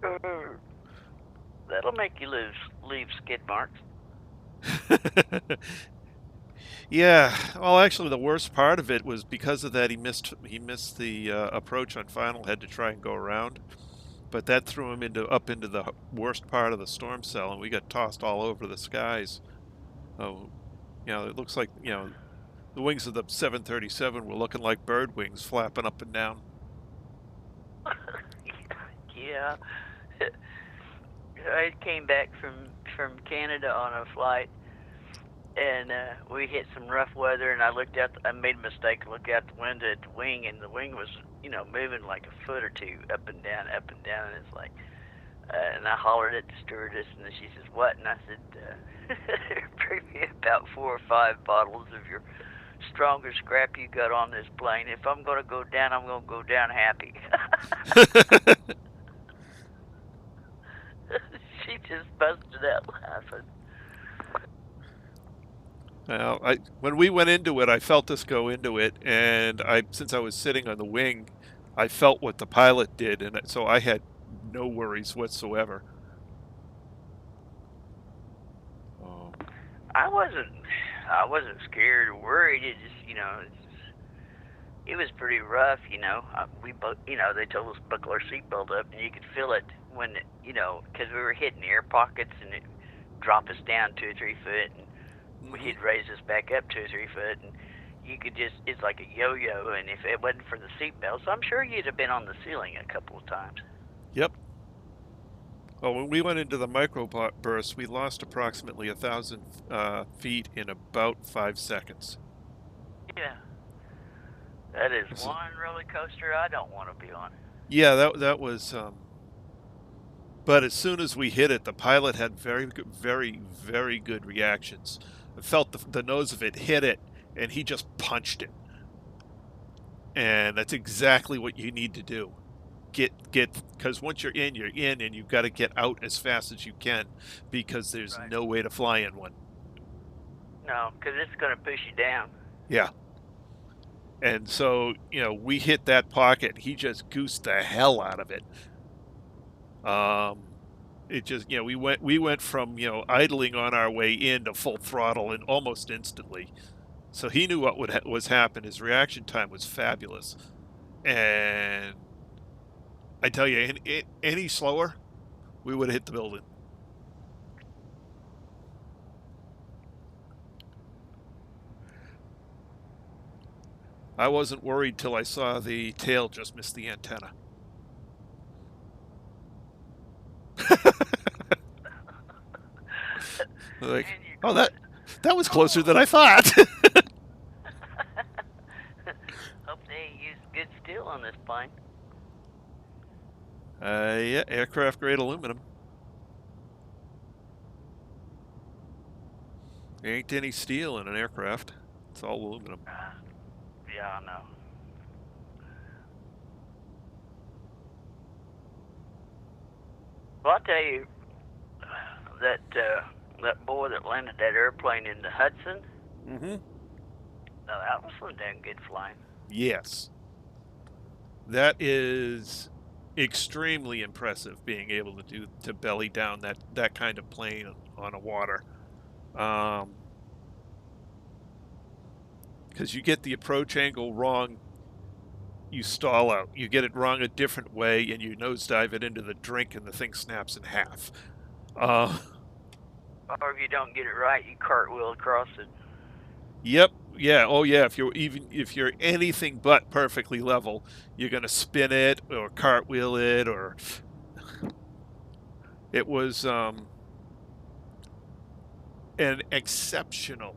That'll make you leave skid marks. Yeah, well, actually, the worst part of it was because of that he missed the approach on final, had to try and go around, but that threw him up into the worst part of the storm cell, and we got tossed all over the skies. Oh, it looks like the wings of the 737 were looking like bird wings flapping up and down. Yeah. I came back from Canada on a flight, and we hit some rough weather, and I made a mistake and looked out the window at the wing, and the wing was, moving like a foot or two up and down, and it's like, and I hollered at the stewardess, and she says, what? And I said, bring me about 4 or 5 bottles of your strongest scrap you got on this plane. If I'm going to go down, I'm going to go down happy. She just busted out laughing. Well, when we went into it, I felt us go into it, and since I was sitting on the wing, I felt what the pilot did, and so I had no worries whatsoever. Oh. I wasn't scared or worried. It just, it was pretty rough. They told us to buckle our seatbelt up, and you could feel it when, because we were hitting air pockets, and it dropped us down 2 or 3 foot, and he'd raise us back up 2 or 3 foot, and you could it's like a yo-yo, and if it wasn't for the seatbelts, I'm sure you'd have been on the ceiling a couple of times. Yep. Well, when we went into the microburst, we lost approximately 1,000 feet in about 5 seconds. Yeah. That is one roller coaster I don't want to be on. Yeah, that was... but as soon as we hit it, the pilot had very, very, very good reactions. I felt the nose of it hit it, and he just punched it. And that's exactly what you need to do. Because once you're in, and you've got to get out as fast as you can, because there's no way to fly in one. No, because it's going to push you down. Yeah. And so, we hit that pocket. He just goosed the hell out of it. It just, we went from, idling on our way in to full throttle and almost instantly. So he knew what was happen. His reaction time was fabulous. And I tell you, any slower, we would have hit the building. I wasn't worried till I saw the tail just miss the antenna. Like, oh, that was closer than I thought. Hope they use good steel on this plane. Yeah, aircraft grade aluminum. There ain't any steel in an aircraft. It's all aluminum. Yeah, I know. Well, I'll tell you, that boy that landed that airplane in the Hudson. Mm-hmm. Now, that was some damn good flying. Yes. That is extremely impressive, being able to belly down that kind of plane on a water. Because you get the approach angle wrong, you stall out. You get it wrong a different way, and you nosedive it into the drink, and the thing snaps in half. Or if you don't get it right, you cartwheel across it. Yep. Yeah. Oh, yeah. If you're anything but perfectly level, you're gonna spin it or cartwheel it, or it was an exceptional.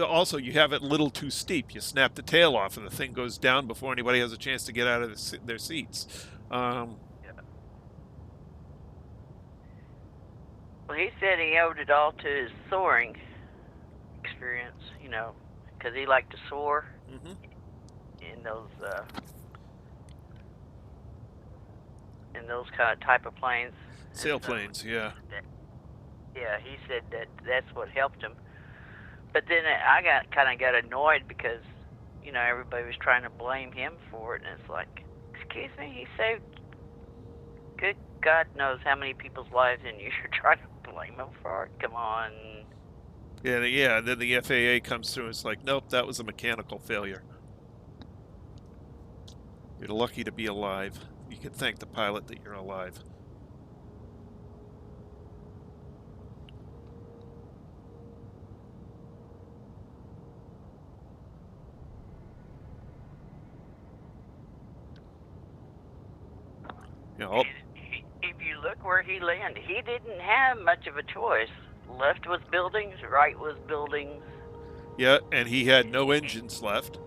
Also, you have it a little too steep. You snap the tail off, and the thing goes down before anybody has a chance to get out of their seats. Yeah. Well, he said he owed it all to his soaring experience, because he liked to soar Mm-hmm. in those kind of type of planes. Sailplanes, yeah. Yeah, he said that's what helped him. But then I got annoyed because, everybody was trying to blame him for it, and it's like, excuse me, he saved good God knows how many people's lives, and you're trying to blame him for it? Come on. Yeah. Then the FAA comes through and it's like, nope, that was a mechanical failure. You're lucky to be alive. You can thank the pilot that you're alive. If you look where he landed, he didn't have much of a choice. Left was buildings, right was buildings. Yeah, and he had no engines left.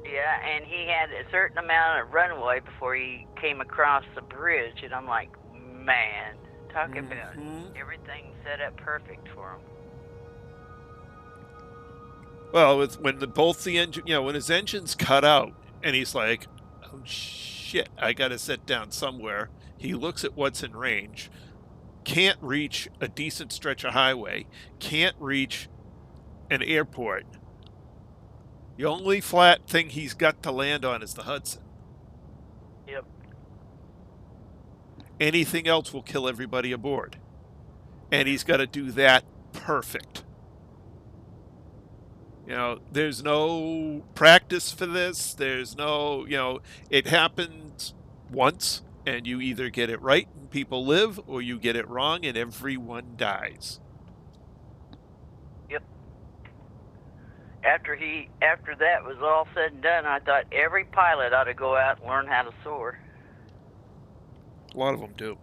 Yeah, and he had a certain amount of runway before he came across the bridge, and I'm like, man, talk about everything set up perfect for him. Well, when his engine's cut out, and he's like, oh shit, I gotta sit down somewhere. He looks at what's in range, can't reach a decent stretch of highway, can't reach an airport. The only flat thing he's got to land on is the Hudson. Yep. Anything else will kill everybody aboard. And he's got to do that perfect. There's no practice for this. There's no, it happens once, and you either get it right and people live, or you get it wrong and everyone dies. Yep. After that was all said and done, I thought every pilot ought to go out and learn how to soar. A lot of them do.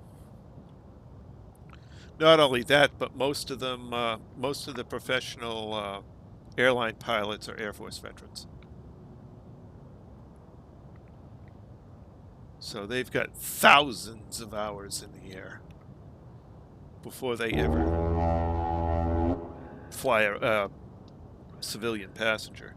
Not only that, but most of the professional airline pilots are Air Force veterans. So they've got thousands of hours in the air before they ever fly a civilian passenger.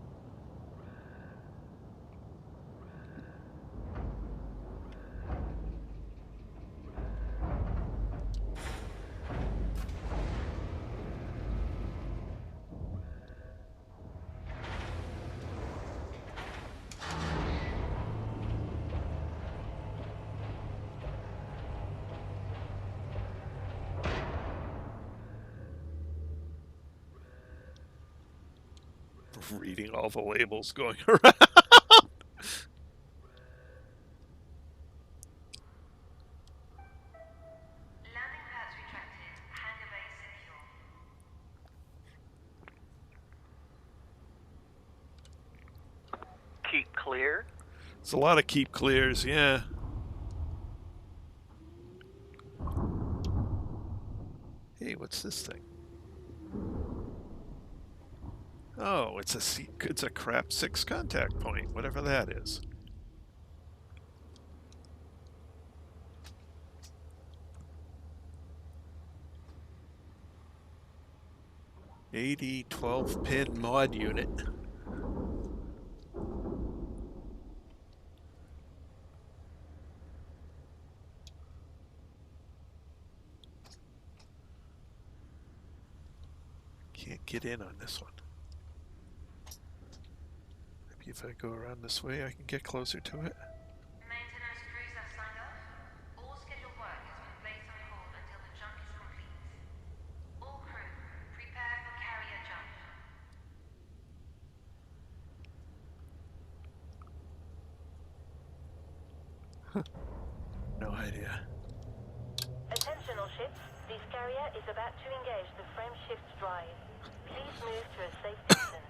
Reading all the labels going around. Landing pads retracted. Hangar bay secure. Keep clear. It's a lot of keep clears, yeah. Hey, what's this thing? Oh, it's a crap 6 contact point, whatever that is. AD 12-pin mod unit. get in on this one. Maybe if I go around this way, I can get closer to it. Maintenance crews have signed off. All scheduled work has been placed on hold until the jump is complete. All crew, prepare for carrier jump. No idea. Attention all ships. This carrier is about to engage the frame shift drive. Please move to a safe distance.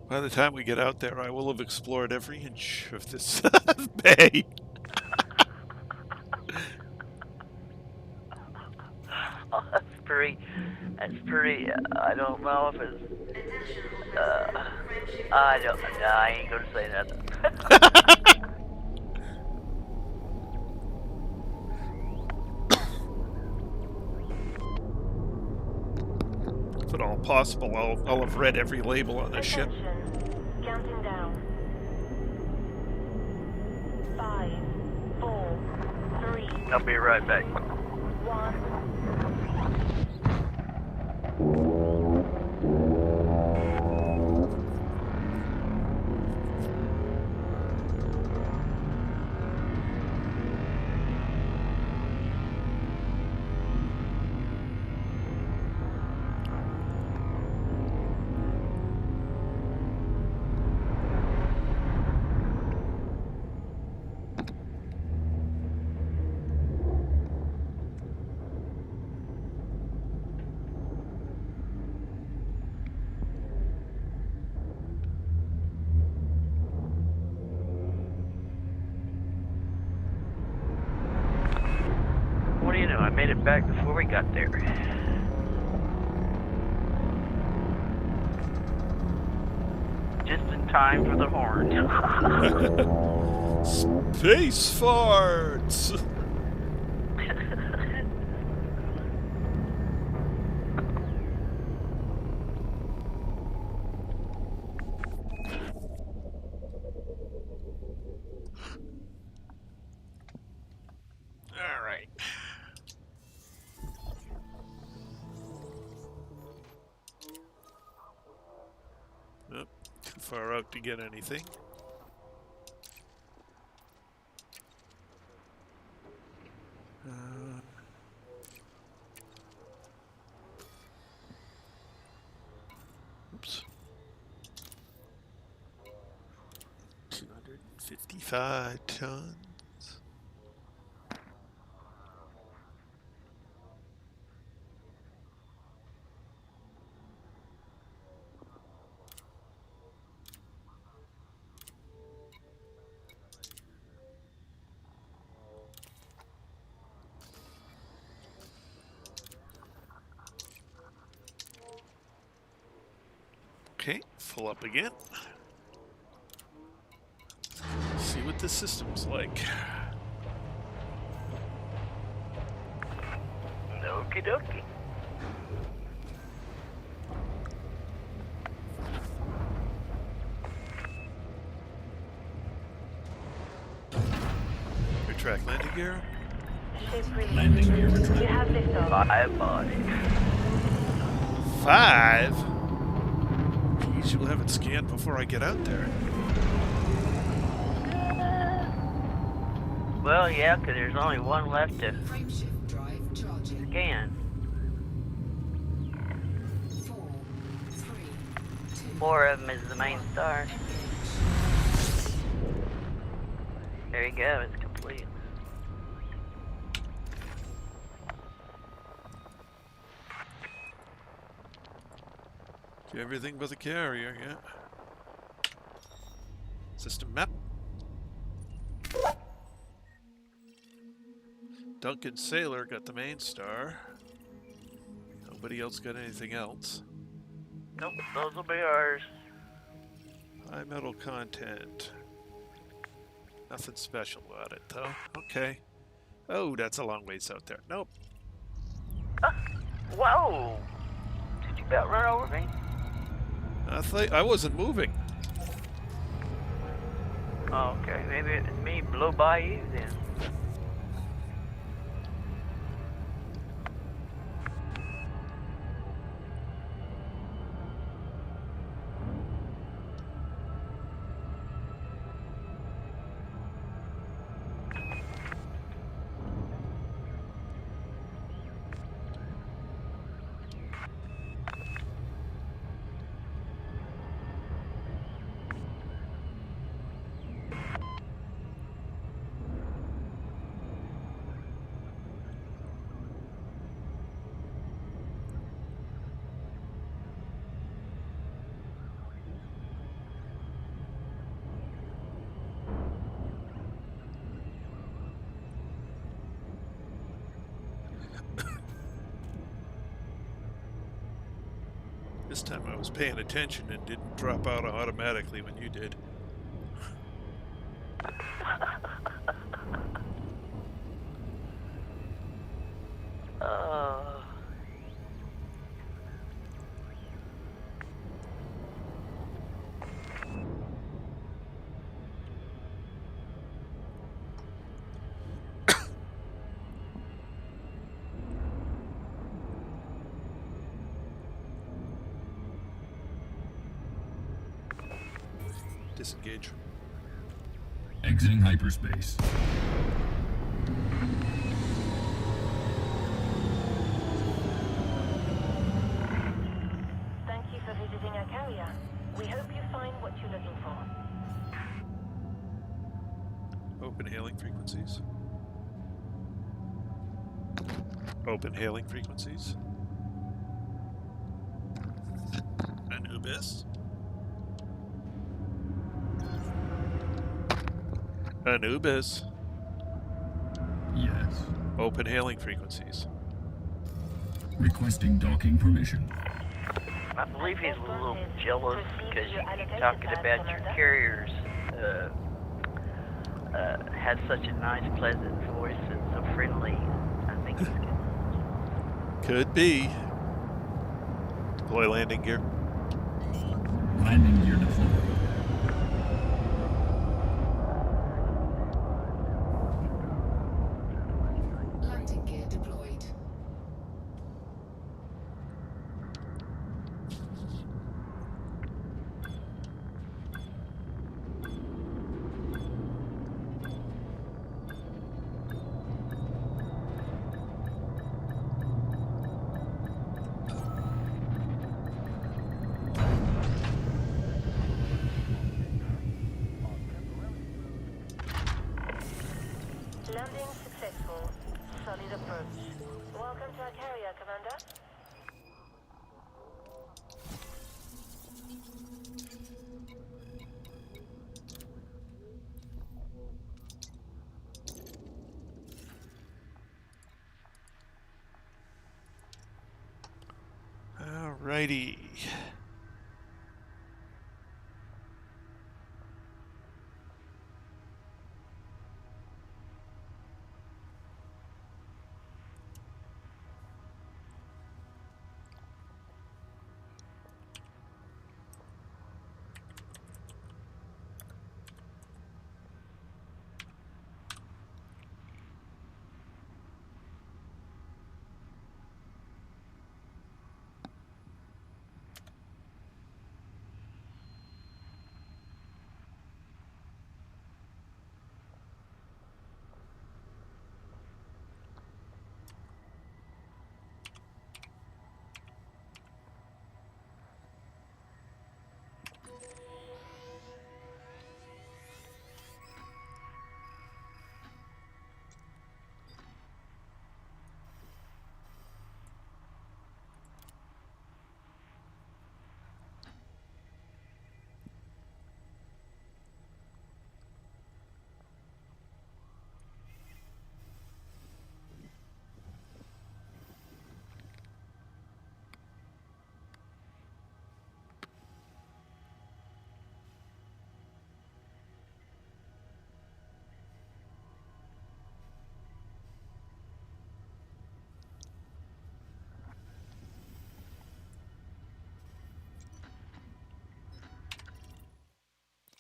By the time we get out there, I will have explored every inch of this bay. Oh, that's pretty, I don't know if it's, I ain't gonna say nothing. If at all possible, I'll have read every label on this ship. Attention. Counting down. 5, 4, 3, I'll be right back. 1. What do you know? I made it back before we got there. Just in time for the horn. Space farts! Alright. Nope, too far out to get anything. Oops. 255 tons. Okay, full up again. See what the system's like. Okie dokie. Your track landing gear. Ship release. Landing gear retracted. You have liftoff. Bye, buddy. 5? Geez, you'll have it scanned before I get out there. Well, yeah, 'cause there's only one left to Frameshift drive charging. scan. 4, 3, 2, 4 of them is the main star. engage. There you go, it's complete. Everything but the carrier, yeah. System map. Duncan Sailor got the main star. Nobody else got anything else. Nope, those will be ours. High metal content. Nothing special about it, though. Okay. Oh, that's a long ways out there. Nope. Whoa! Did you about run over me? I wasn't moving. Oh, okay, maybe it's me blow by you then. This time I was paying attention and didn't drop out automatically when you did. Uh, Disengage. Exiting hyperspace. Thank you for visiting our carrier. We hope you find what you're looking for. Open hailing frequencies. Open hailing frequencies. Anubis. Anubis. Yes. Open hailing frequencies. Requesting docking permission. I believe he's a little jealous because you keep talking about your carriers has such a nice, pleasant voice and so friendly. I think he's good. Could be. Deploy landing gear. Landing gear deployed. Landing gear deployed. Landing successful. Solid approach. Welcome to our carrier, Commander. Alrighty.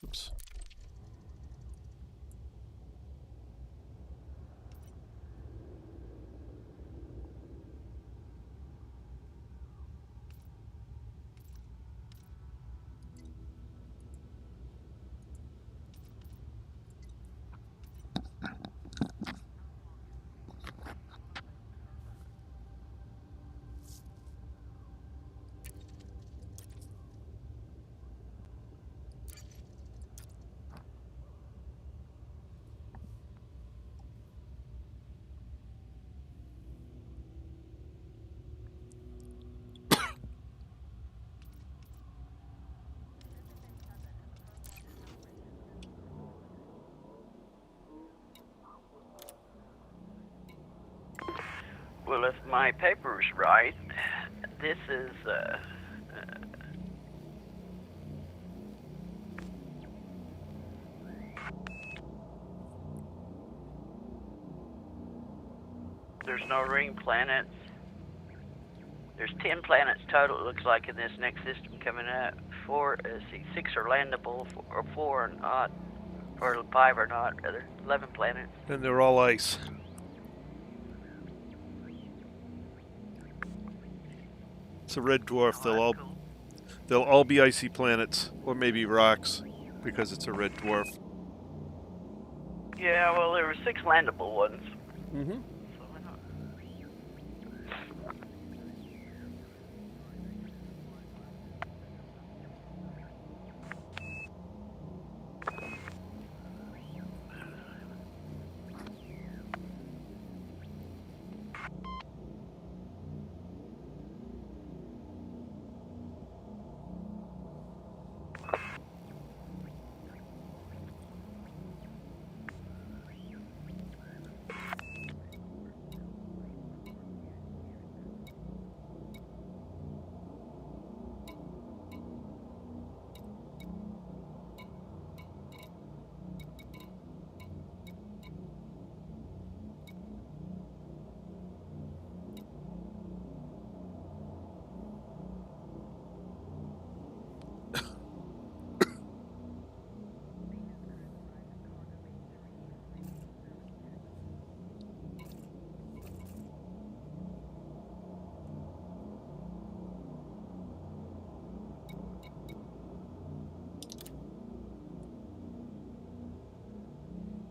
Oops. Well, if my paper's right, this is, there's no ring planets. There's 10 planets total, it looks like, in this next system coming up. 6 are landable, or 4 are not, or 5 are not, rather. 11 planets. And they're all ice. It's a red dwarf. Oh, that's cool. They'll all be icy planets, or maybe rocks, because it's a red dwarf. Yeah, well, there were 6 landable ones. Mm-hmm. So why not?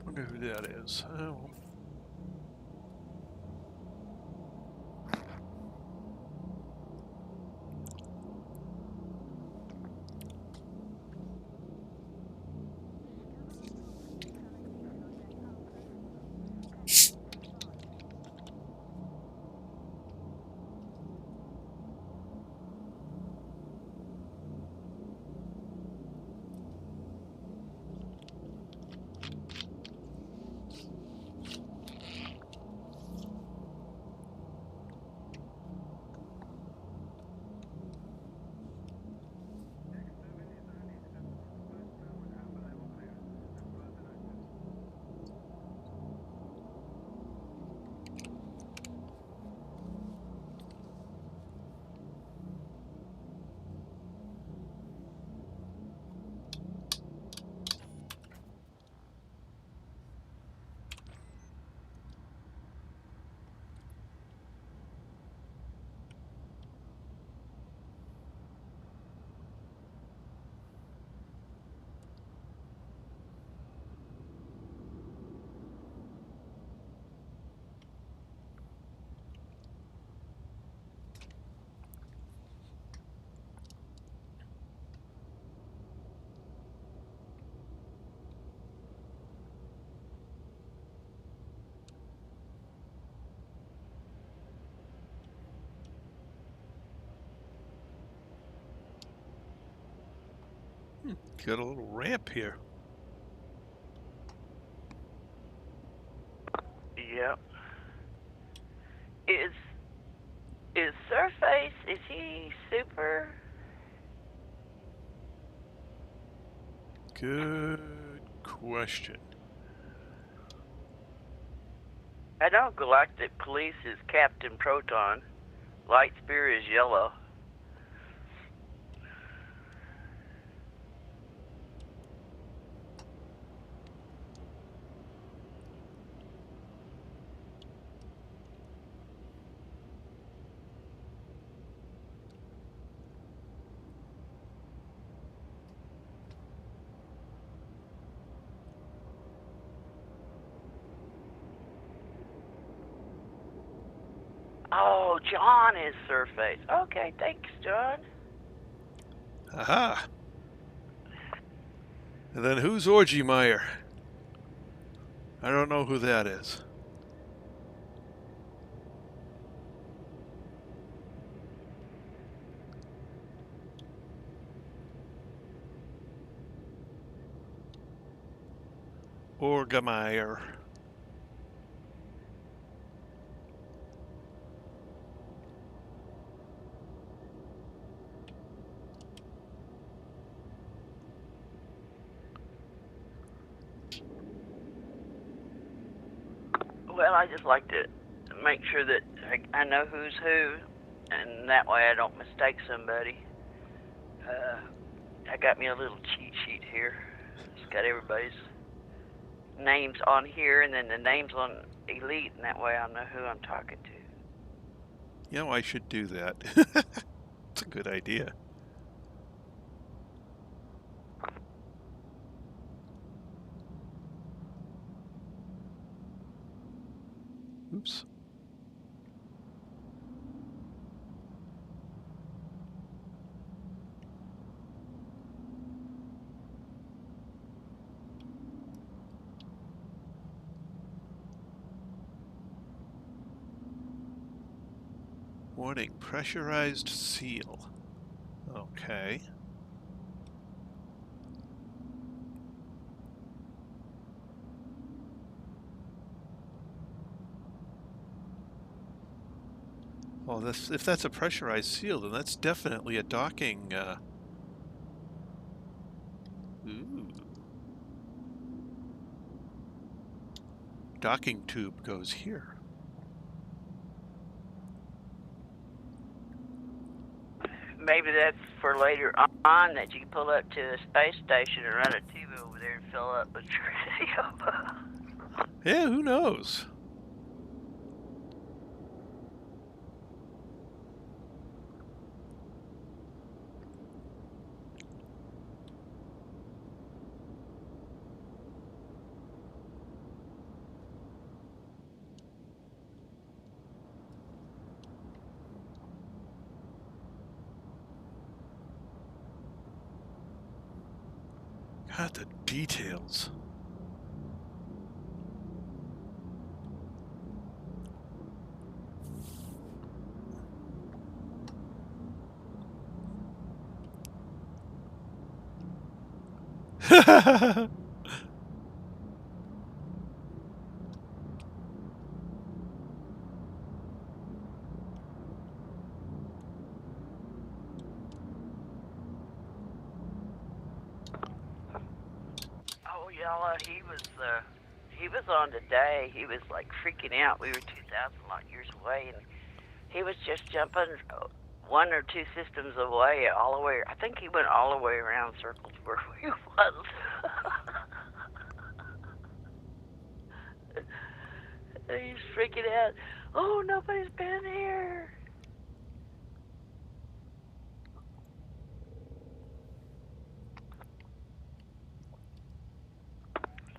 Wonder who that is. Oh. Got a little ramp here. Yep. Is Surface, is he super? Good question. I know Galactic Police is Captain Proton. Light Spear is yellow. Oh, John is Surface. Okay, thanks, John. Aha! And then who's Orgy Meyer? I don't know who that is. Orgemeyer. Well, I just like to make sure that I know who's who, and that way I don't mistake somebody. I got me a little cheat sheet here. It's got everybody's names on here, and then the names on Elite, and that way I'll know who I'm talking to. You know, I should do that. It's a good idea. Oops. Warning, pressurized seal. Okay. Well, if that's a pressurized seal, then that's definitely a docking. Ooh. Docking tube goes here. Maybe that's for later on, that you can pull up to the space station and run a tube over there and fill up with tritium. Yeah, who knows? God, the details. Oh, y'all, he was on today. He was like freaking out. We were 2,000 light years away, and he was just jumping one or two systems away, all the way. I think he went all the way around circles where we was. He's freaking out. Oh, nobody's been here.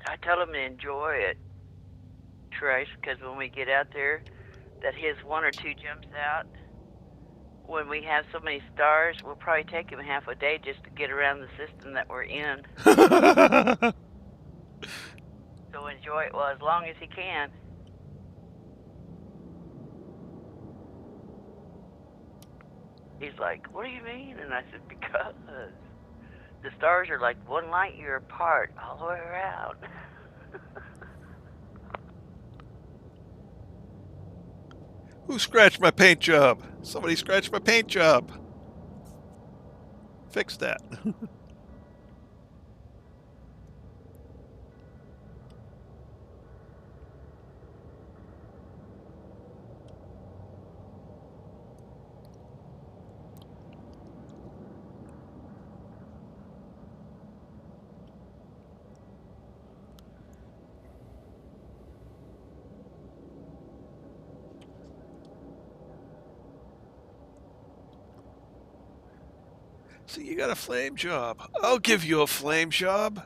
I tell him to enjoy it, Trace, because when we get out there, that his one or two jumps out. When we have so many stars, we'll probably take him half a day just to get around the system that we're in. So enjoy it, well, as long as he can. He's like, what do you mean? And I said, because the stars are like 1 light year apart all the way around. Who scratched my paint job? Somebody scratched my paint job. Fix that. So you got a flame job. I'll give you a flame job.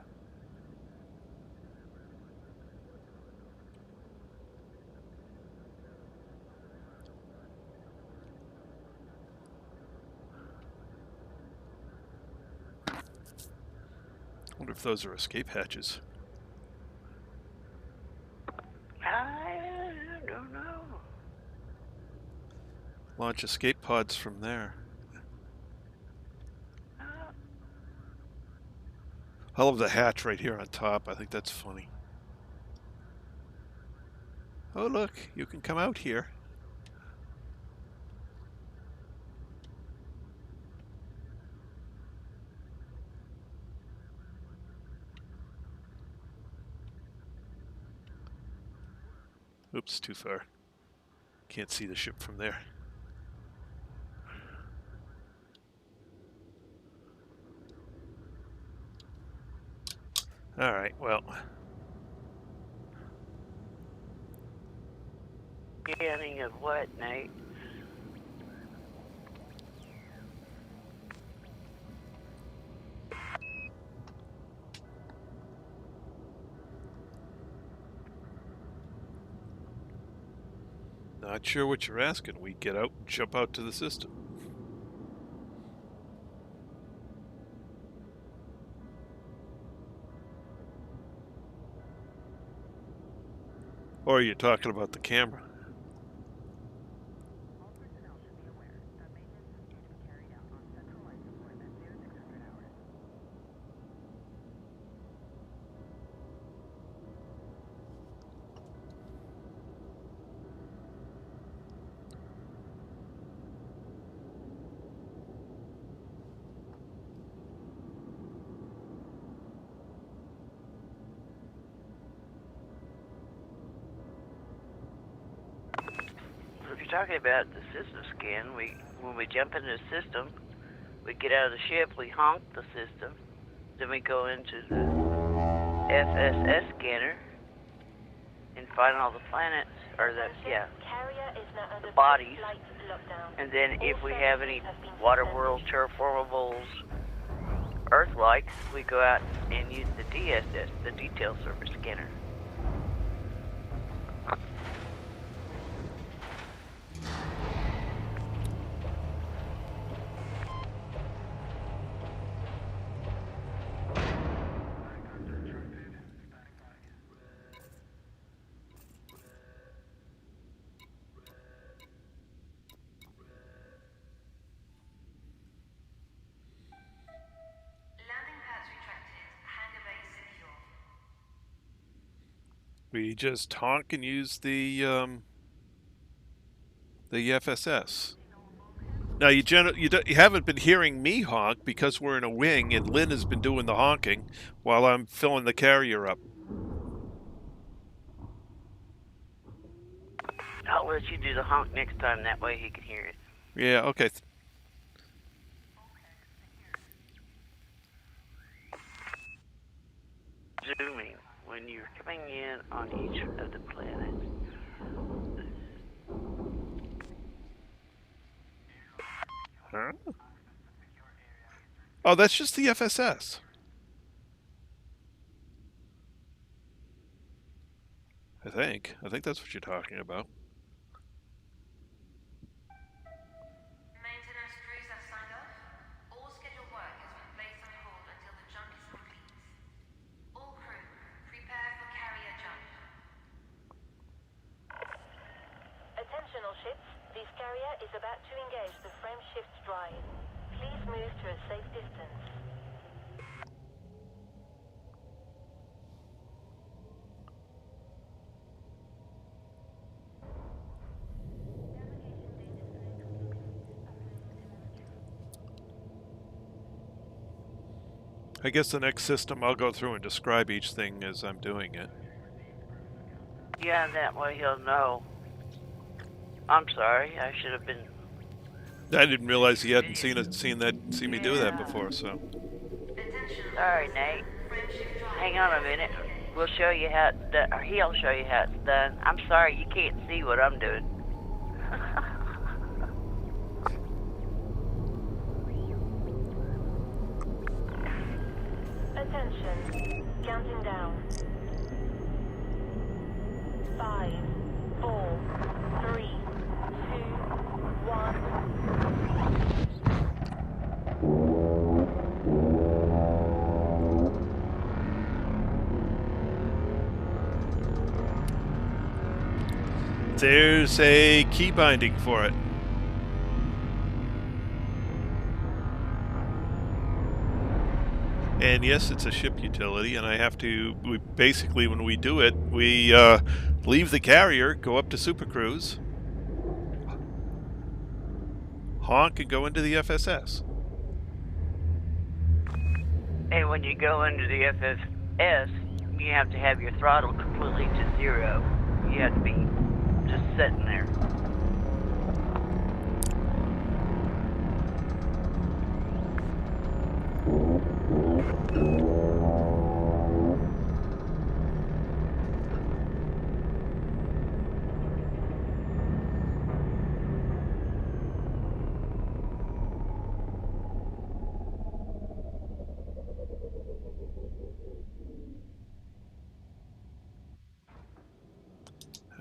I wonder if those are escape hatches. I don't know. Launch escape pods from there. I love the hatch right here on top. I think that's funny. Oh, look, you can come out here. Oops, too far. Can't see the ship from there. Alright, well. Scanning of what, Nate? Not sure what you're asking. We get out and jump out to the system. Or are you talking about the camera? If you're talking about the system scan, when we jump into the system, we get out of the ship, we honk the system, then we go into the FSS scanner and find all the planets, or the bodies, and then if we have any water world terraformables, Earth-like, we go out and use the DSS, the detail surface scanner. We just honk and use the FSS. Now you haven't been hearing me honk because we're in a wing, and Lynn has been doing the honking while I'm filling the carrier up. I'll let you do the honk next time. That way he can hear it. Yeah. Okay. Zooming when you're coming in on each of the planets. Huh? Oh, that's just the FSS. I think that's what you're talking about. Maintenance crews have signed off. All scheduled work has been placed on hold until the jump is complete. All crew, prepare for carrier jump. Attention all ships. This carrier is about to engage the frame shift drive. Please move to a safe distance. I guess the next system I'll go through and describe each thing as I'm doing it. Yeah, that way he'll know. I'm sorry, I should have been. I didn't realize he hadn't seen me do that before. So. Sorry, Nate. Hang on a minute. We'll show you how it's done, or he'll show you how it's done. I'm sorry, you can't see what I'm doing. Attention. Counting down. 5, 4, 3, 2, 1. There's a key binding for it. And yes, it's a ship utility, and I have to, basically when we do it, we leave the carrier, go up to Super Cruise, honk, and go into the FSS. And when you go into the FSS, you have to have your throttle completely to 0. You have to be just sitting there.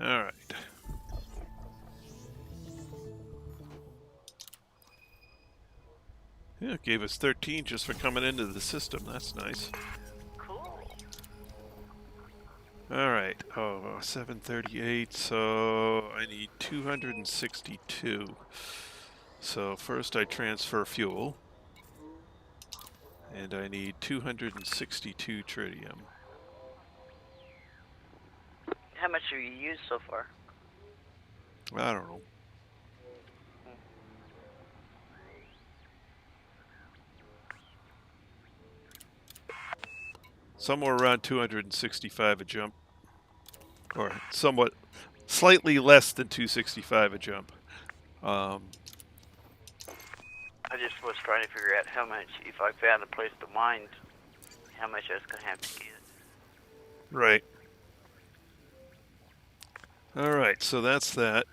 All right. Yeah, it gave us 13 just for coming into the system. That's nice. Cool. All right. Oh, 738. So I need 262. So first I transfer fuel. And I need 262 tritium. How much have you used so far? I don't know. Somewhere around 265 a jump. Or somewhat, slightly less than 265 a jump. I just was trying to figure out how much, if I found a place to mine, how much I was going to have to get. Right. All right, so that's that.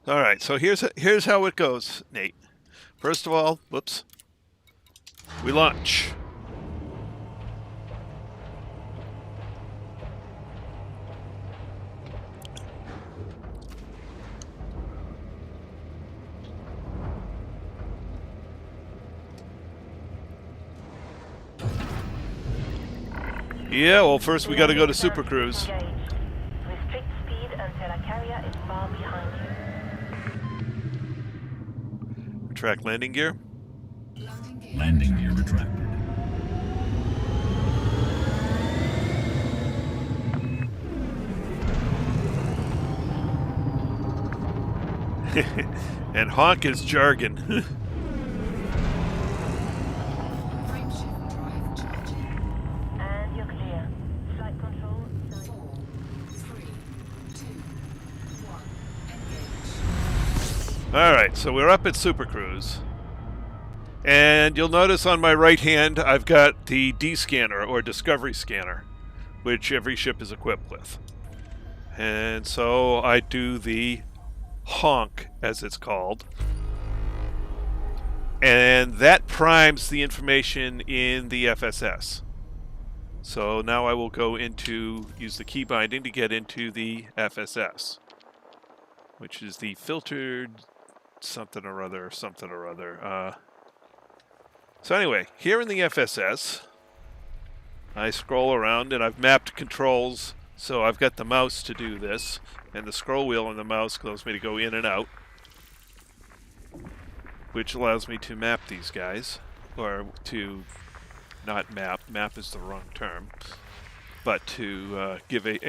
All right, so here's how it goes, Nate. First of all, whoops, we launch. Yeah, well, first we got to go to Super Cruise. Restrict speed until a carrier is far behind you. Retract landing gear. Landing gear retracted. And honk is jargon. Frameshift drive charging. And you're clear. Flight control. 4, 3, 2, 1. Engage. All right, so we're up at Super Cruise. And you'll notice on my right hand, I've got the D scanner or Discovery scanner, which every ship is equipped with. And so I do the honk, as it's called. And that primes the information in the FSS. So now I will go use the key binding to get into the FSS, which is the filtered something or other. So anyway, here in the FSS, I scroll around and I've mapped controls. So I've got the mouse to do this, and the scroll wheel on the mouse allows me to go in and out, which allows me to map these guys, or to not map is the wrong term, but to give an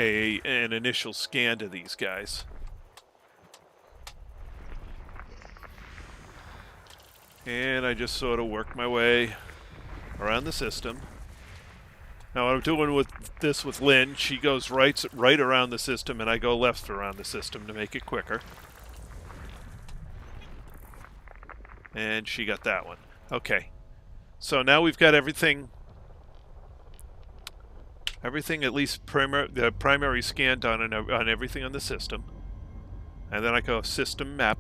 initial scan to these guys. And I just sort of work my way around the system. Now what I'm doing with Lynn, she goes right around the system, and I go left around the system to make it quicker. And she got that one. Okay. So now we've got everything at least the primary scan done on everything on the system. And then I go system map.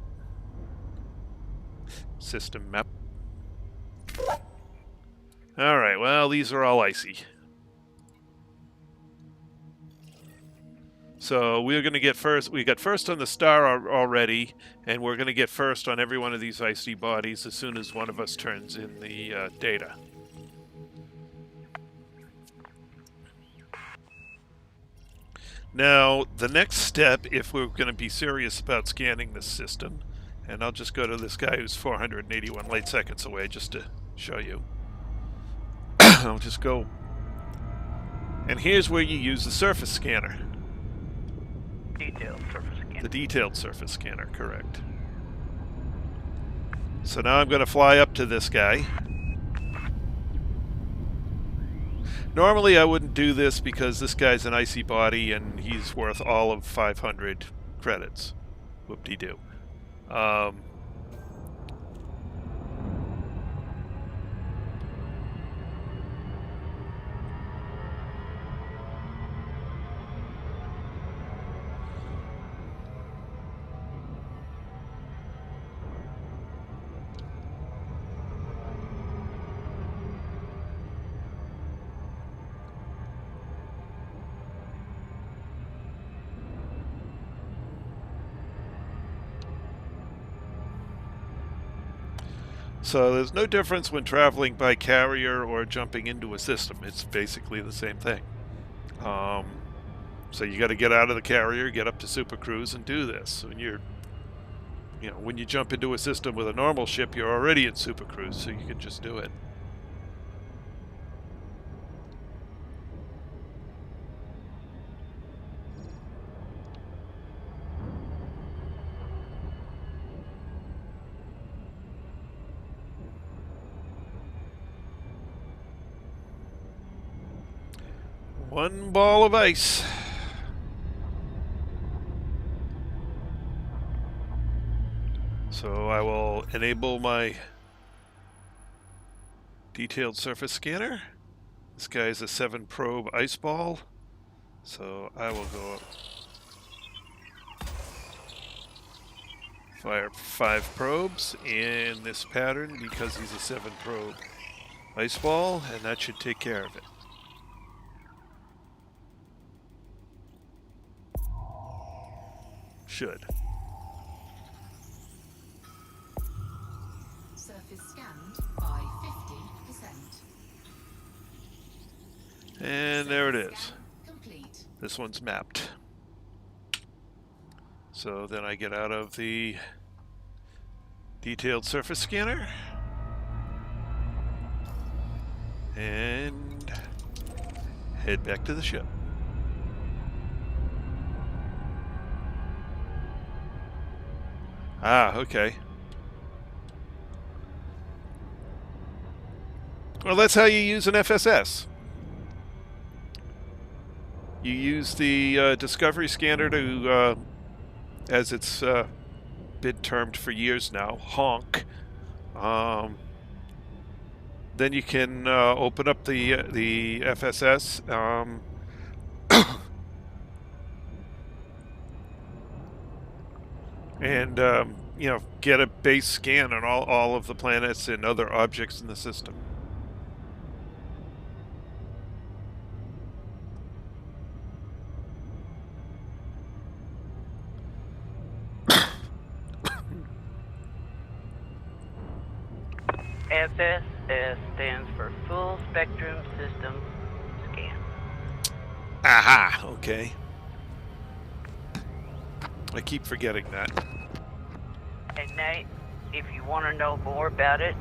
System map. All right, well, these are all icy. So we're going to get first. We got first on the star already, and we're going to get first on every one of these icy bodies as soon as one of us turns in the data. Now, the next step, if we're going to be serious about scanning this system, and I'll just go to this guy who's 481 light seconds away just to show you. I'll just go. And here's where you use the surface scanner. Detailed surface scanner. The detailed surface scanner, correct. So now I'm going to fly up to this guy. Normally I wouldn't do this because this guy's an icy body and he's worth all of 500 credits. Whoop-de-doo. So there's no difference when traveling by carrier or jumping into a system. It's basically the same thing. So you got to get out of the carrier, get up to Super Cruise, and do this. When when you jump into a system with a normal ship, you're already in Super Cruise, so you can just do it. One ball of ice. So I will enable my detailed surface scanner. This guy is a 7 probe ice ball. So I will go fire 5 probes in this pattern because he's a 7 probe ice ball, and that should take care of it. Should. Surface scanned by 50%. And there it is. Scan complete. This one's mapped. So then I get out of the detailed surface scanner and head back to the ship. Ah, okay. Well, that's how you use an FSS. You use the Discovery Scanner to, as it's been termed for years now, honk. Then you can open up the FSS. And get a base scan on all of the planets and other objects in the system. FSS stands for Full Spectrum System Scan. Aha, okay. I keep forgetting that. And Nate, if you want to know more about it,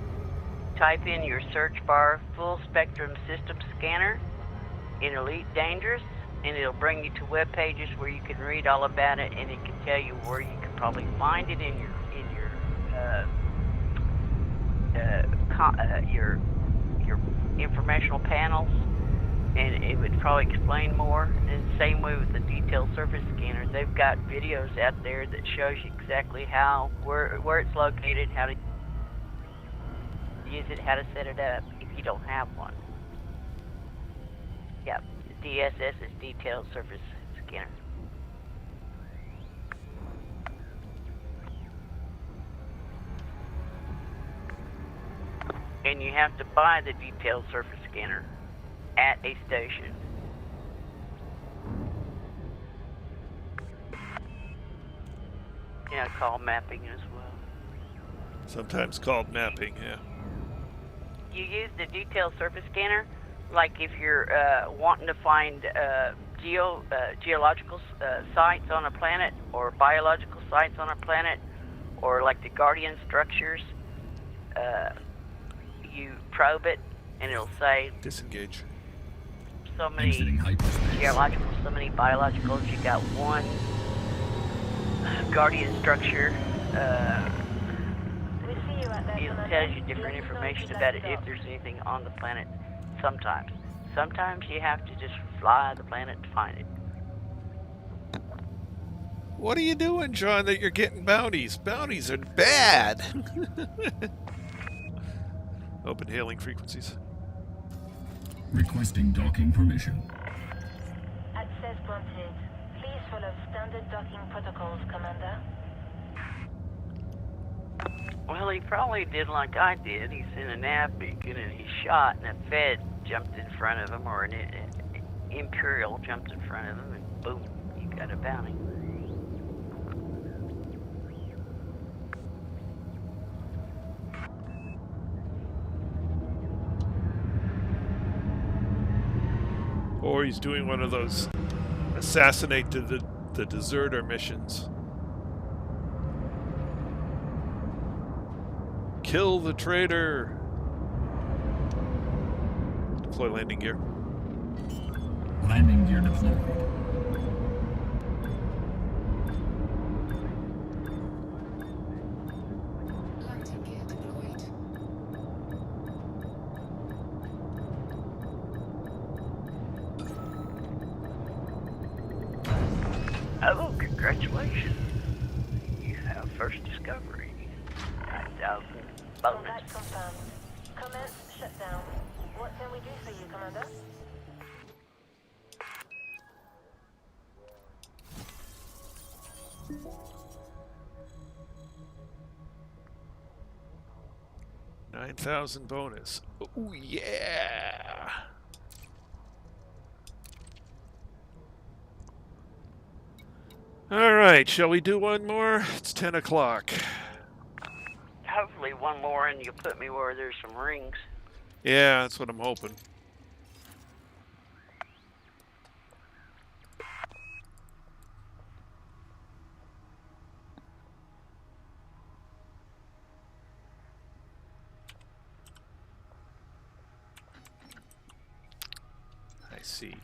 type in your search bar Full Spectrum System Scanner in Elite Dangerous, and it'll bring you to web pages where you can read all about it, and it can tell you where you can probably find it in your informational panels, and it would probably explain more. And same way with the detailed surface scanner, they've got videos out there that shows you exactly where it's located, how to use it, how to set it up if you don't have one. Yep, DSS is detailed surface scanner. And you have to buy the detailed surface scanner at a station. Yeah, called mapping as well. Sometimes called mapping, yeah. You use the detailed surface scanner, like if you're wanting to find geological sites on a planet, or biological sites on a planet, or like the Guardian structures. You probe it, and it'll say Disengage. so many Exiting hyperspace. geological, so many biologicals. You got one Guardian structure. We see you at that It command. tells you different information about it if there's anything on the planet. Sometimes you have to just fly the planet to find it. What are you doing, John, that you're getting bounties? Bounties are bad! Open hailing frequencies. Requesting docking permission. Access granted. Please follow standard docking protocols, Commander. Well, he probably did like I did. He's in a nav beacon and he shot, and a Fed jumped in front of him, or an Imperial jumped in front of him, and boom, he got a bounty. Or he's doing one of those assassinate the deserter missions. Kill the traitor! Deploy landing gear. Landing gear deployed. Landing gear deployed. Oh, congratulations. You have first discovery. 9,000 bonus. Contact confirmed. Commence shutdown. What can we do for you, Commander? $9,000 bonus. Oh yeah! All right, shall we do one more? It's 10 o'clock. Hopefully one more and you'll put me where there's some rings. Yeah, that's what I'm hoping. I see.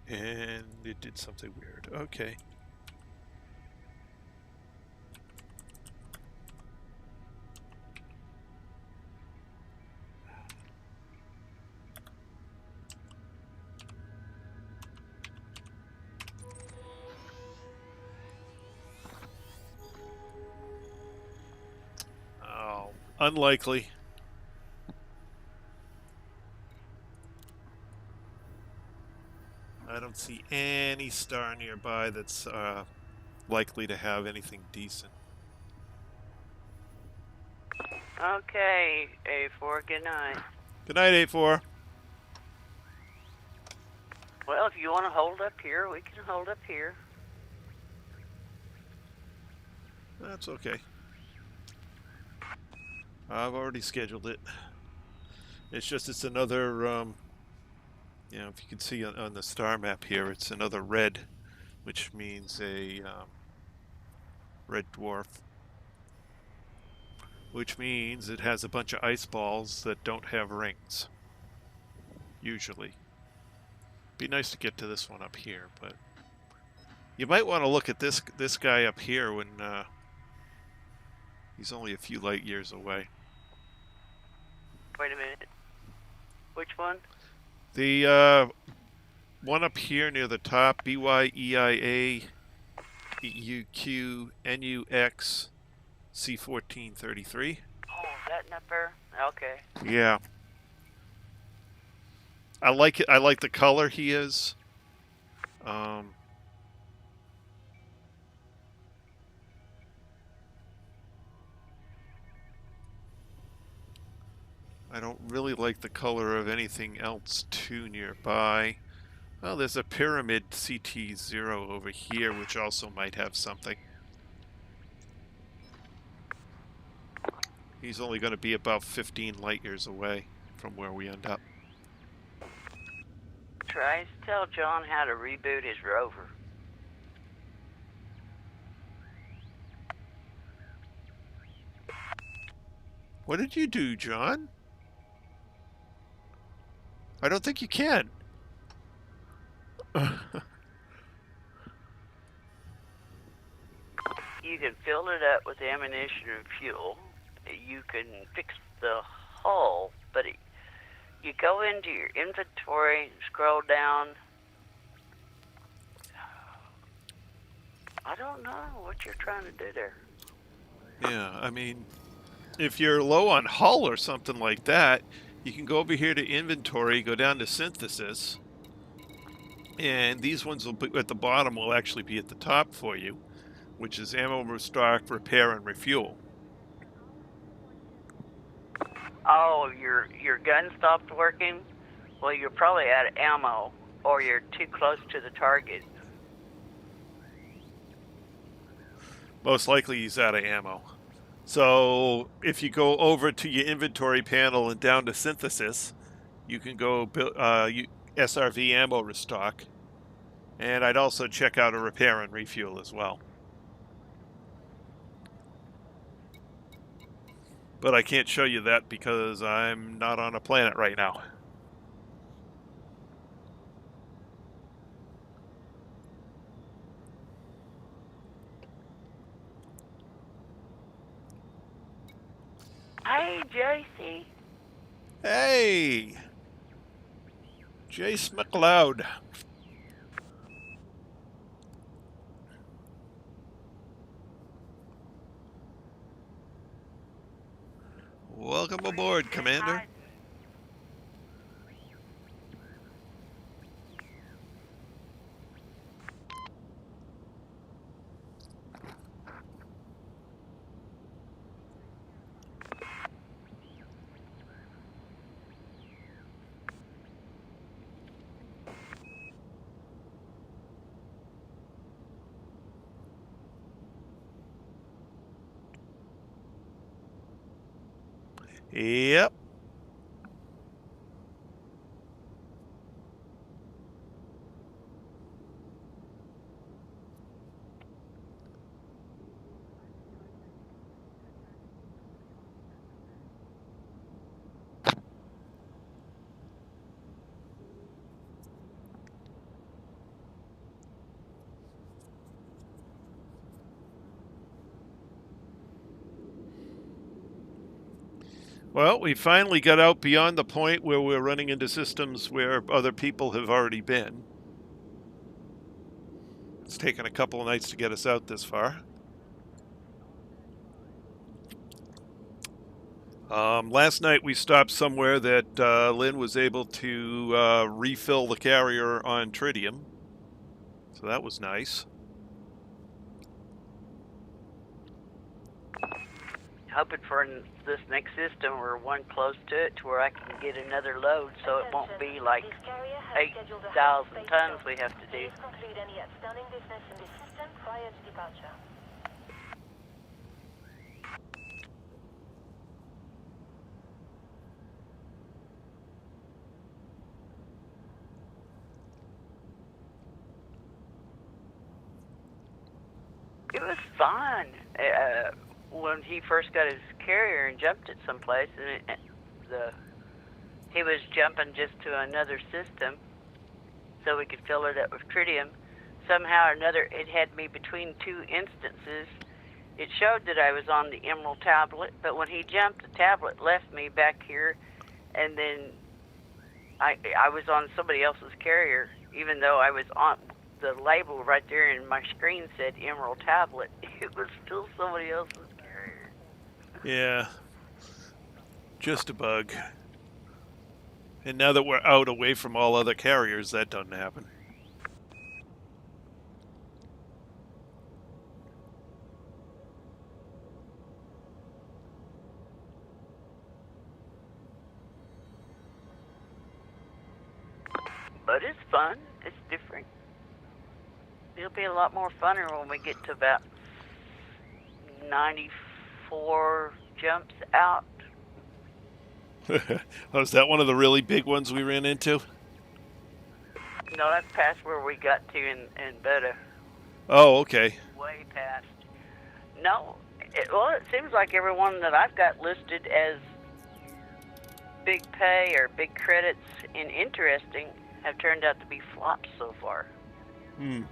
And it did something weird. Okay. Oh, unlikely. I don't see any star nearby that's likely to have anything decent. Okay, A4, good night. Good night, 8-4. Well, if you want to hold up here, we can hold up here. That's okay. I've already scheduled it. It's just it's another, you know, if you can see on the star map here, it's another red, which means a red dwarf. Which means it has a bunch of ice balls that don't have rings. Usually. Be nice to get to this one up here, but you might want to look at this guy up here when he's only a few light years away. Wait a minute. Which one? The one up here near the top, Byeia EUQ NUX C1433. Oh, that number? Okay. Yeah. I like it. I like the color he is. I don't really like the color of anything else too nearby. Oh, there's a pyramid CT0 over here, which also might have something. He's only going to be about 15 light years away from where we end up. Tries to tell John how to reboot his rover. What did you do, John? I don't think you can. You can fill it up with ammunition and fuel. You can fix the hull, but you go into your inventory, scroll down. I don't know what you're trying to do there. Yeah, I mean, if you're low on hull or something like that, you can go over here to inventory, go down to synthesis, and these ones will be at the bottom, will actually be at the top for you, which is ammo, restock, repair, and refuel. Oh, your gun stopped working? Well, you're probably out of ammo, or you're too close to the target. Most likely he's out of ammo. So if you go over to your inventory panel and down to synthesis, you can go SRV ammo restock. And I'd also check out a repair and refuel as well. But I can't show you that because I'm not on a planet right now. Hey, JC. Hey! Jace McLeod. Welcome aboard, Commander. Yep. Well, we finally got out beyond the point where we're running into systems where other people have already been. It's taken a couple of nights to get us out this far. Last night we stopped somewhere that Lynn was able to refill the carrier on tritium. So that was nice. Hoping for this next system or one close to it to where I can get another load so it won't be like 8,000 tons we have to do. Please conclude any outstanding business in this system prior to departure. It was fun. When he first got his carrier and jumped it someplace, and he was jumping just to another system so we could fill it up with tritium. Somehow or another, it had me between two instances. It showed that I was on the Emerald tablet, but when he jumped, the tablet left me back here, and then I was on somebody else's carrier, even though I was on the label right there in my screen said Emerald tablet. It was still somebody else's carrier. Yeah. Just a bug. And now that we're out away from all other carriers, that doesn't happen. But it's fun. It's different. It'll be a lot more funner when we get to about 94 jumps out. Oh, is that one of the really big ones we ran into? No, that's past where we got to in Byeia. Oh, okay. Way past. No, it seems like everyone that I've got listed as big pay or big credits in interesting have turned out to be flops so far. Hmm.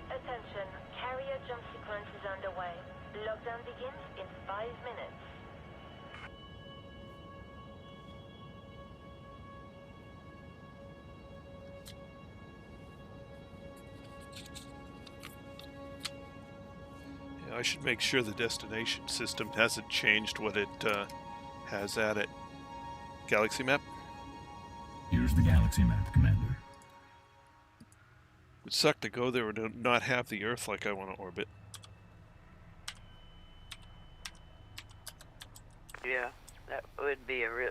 Attention, carrier jump sequence is underway. Lockdown begins in 5 minutes. Yeah, I should make sure the destination system hasn't changed what it has at it. Galaxy map? Here's the galaxy map, Commander. Would suck to go there and not have the Earth like I want to orbit. Yeah, that would be a real...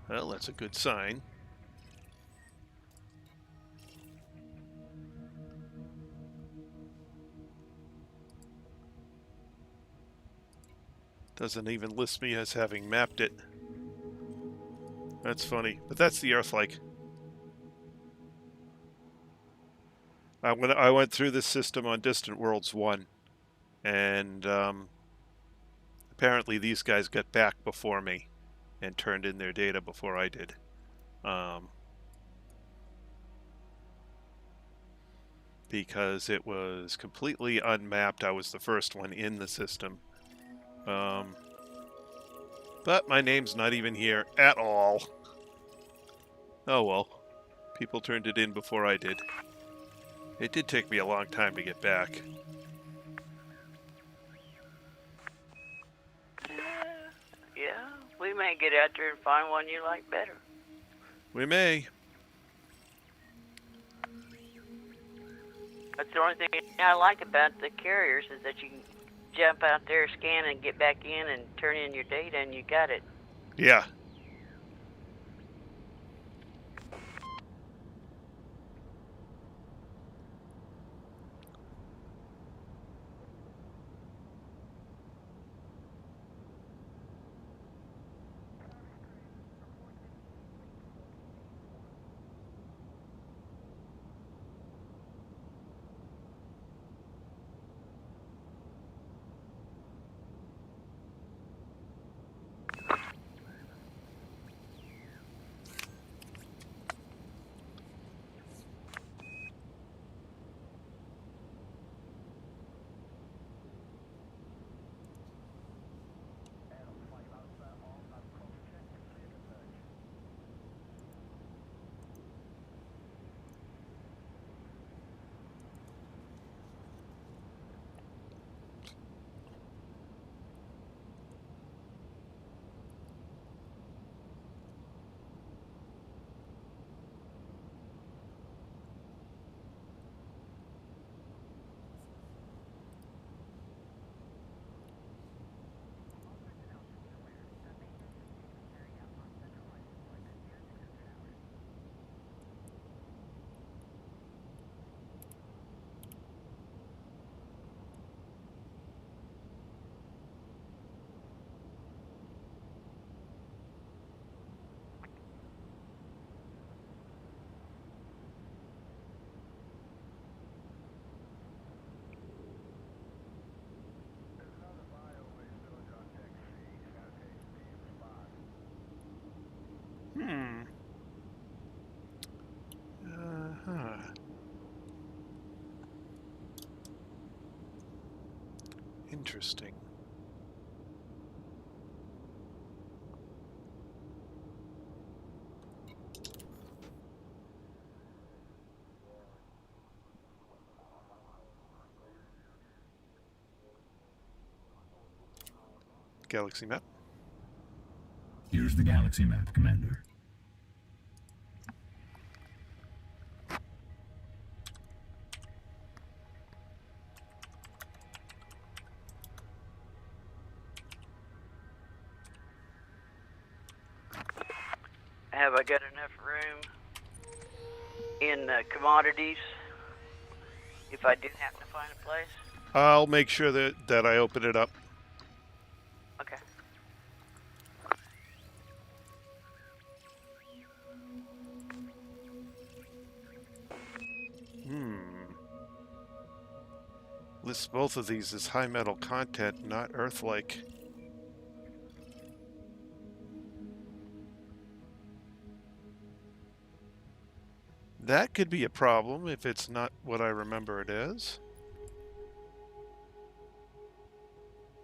Well, that's a good sign. Doesn't even list me as having mapped it. That's funny, but that's the Earth-like. I went through this system on Distant Worlds 1, and apparently these guys got back before me and turned in their data before I did. Because it was completely unmapped. I was the first one in the system. But my name's not even here at all. Oh well. People turned it in before I did. It did take me a long time to get back. Yeah, we may get out there and find one you like better. We may. That's the only thing I like about the carriers is that you can jump out there, scan, and get back in and turn in your data, and you got it. Yeah. Interesting. galaxy map. Here's the galaxy map, Commander. Have I got enough room in commodities if I do happen to find a place? I'll make sure that I open it up. Okay. Lists both of these as high metal content, not Earth-like. That could be a problem if it's not what I remember it is.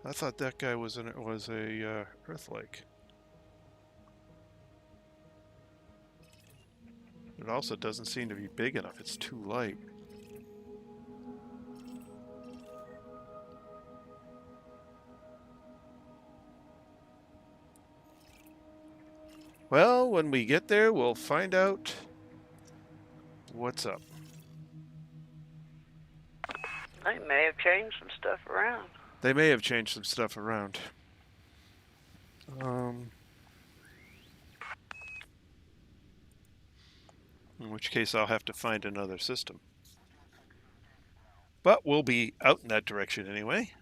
I thought that guy was a Earth-like. It also doesn't seem to be big enough. It's too light. Well, when we get there, we'll find out what's up. They may have changed some stuff around. They may have changed some stuff around. In which case I'll have to find another system. But we'll be out in that direction anyway.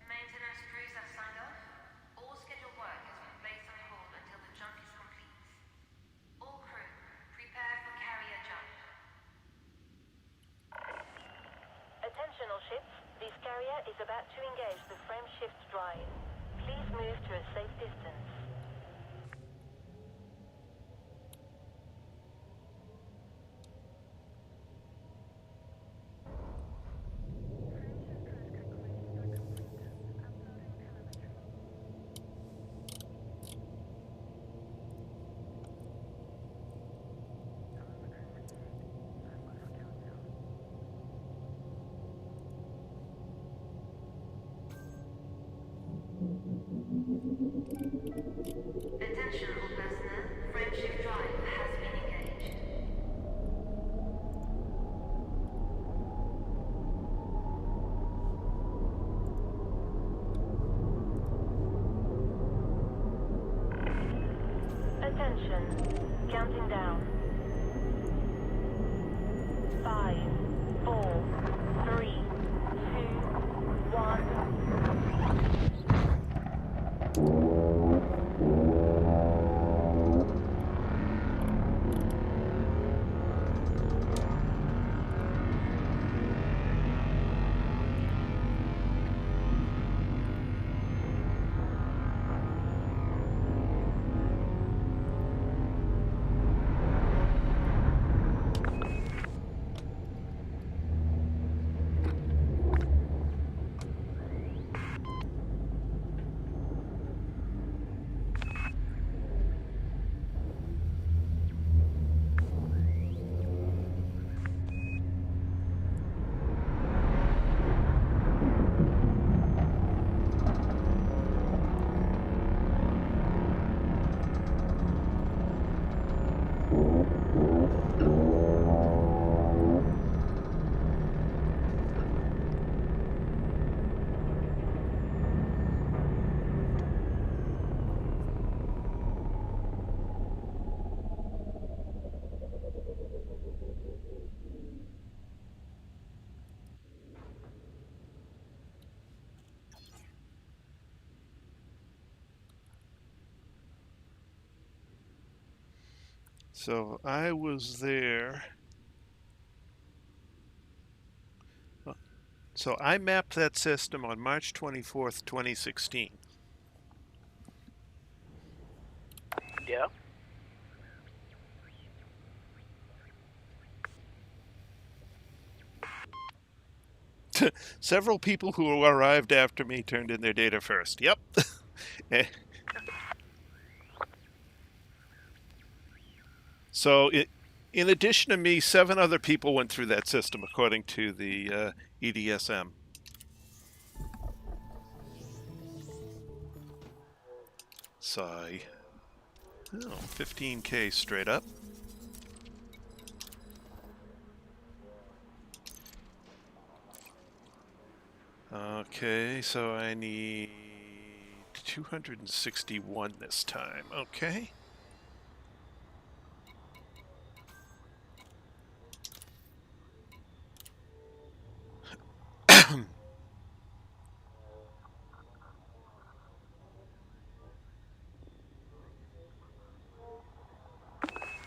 Maintenance crews have signed off. All scheduled work has been placed on hold until the jump is complete. All crew, prepare for carrier jump. Attention all ships. This carrier is about to engage the frame shift drive. Please move to a safe distance. Attention all personnel, frame shift drive has been engaged. Attention. Counting down. 5, 4, 3, 2, 1. So I was there. So I mapped that system on March 24th, 2016. Yeah. Several people who arrived after me turned in their data first. Yep. So, in addition to me, 7 other people went through that system, according to the EDSM. Sigh. Oh, 15K straight up. Okay, so I need 261 this time. Okay.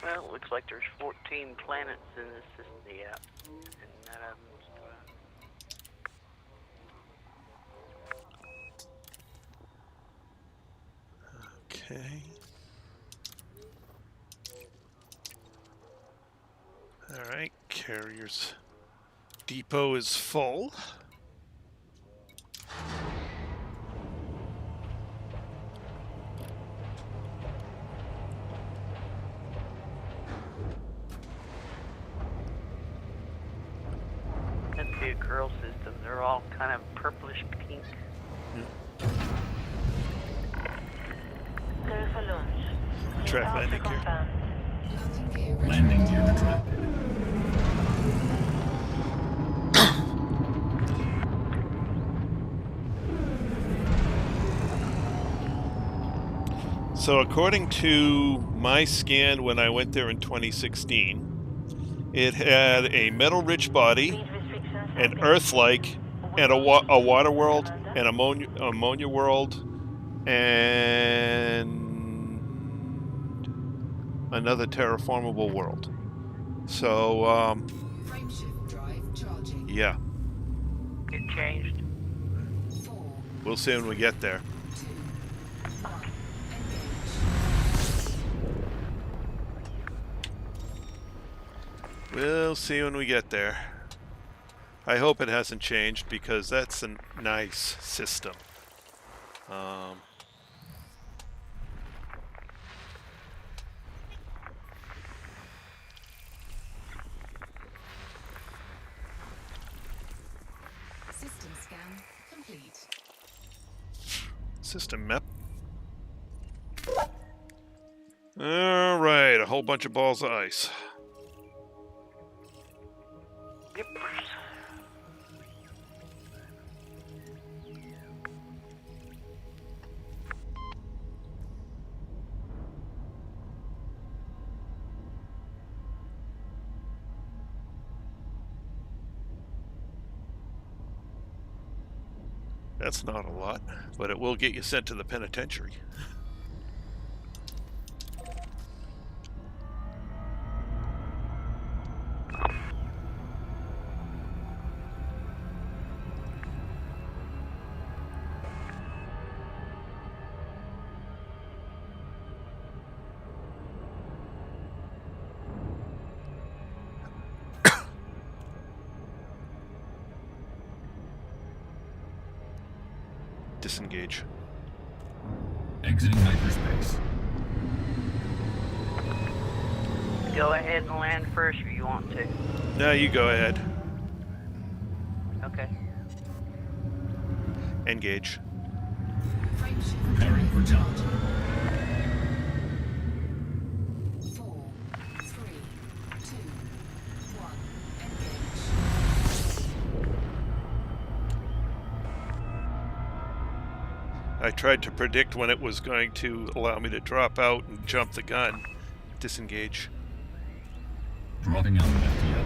Well, it looks like there's 14 planets in this system. Yeah. And none of them's Okay. All right, carrier's depot is full. Must be a girl system. They're all kind of purplish pink. Go for launch. Track Alpha landing gear. confirmed. Landing gear ready. Landing gear retracted. So according to my scan when I went there in 2016, it had a metal-rich body, Speed restrictions have an been- Earth-like, and a water world, an ammonia world, and another terraformable world. So, Frameshift drive charging. yeah, It changed. 4, we'll see when we get there. 2, 1. Engage. We'll see when we get there. I hope it hasn't changed because that's a nice system. System scan complete. System map. All right, a whole bunch of balls of ice. Yep. That's not a lot, but it will get you sent to the penitentiary. Disengage. Exiting hyperspace. Go ahead and land first if you want to. No, you go ahead. Okay. Engage. Frameshift Preparing for jump. 4, 3, 2, 1. Engage. I tried to predict when it was going to allow me to drop out and jump the gun. Disengage. Dropping out of FTL.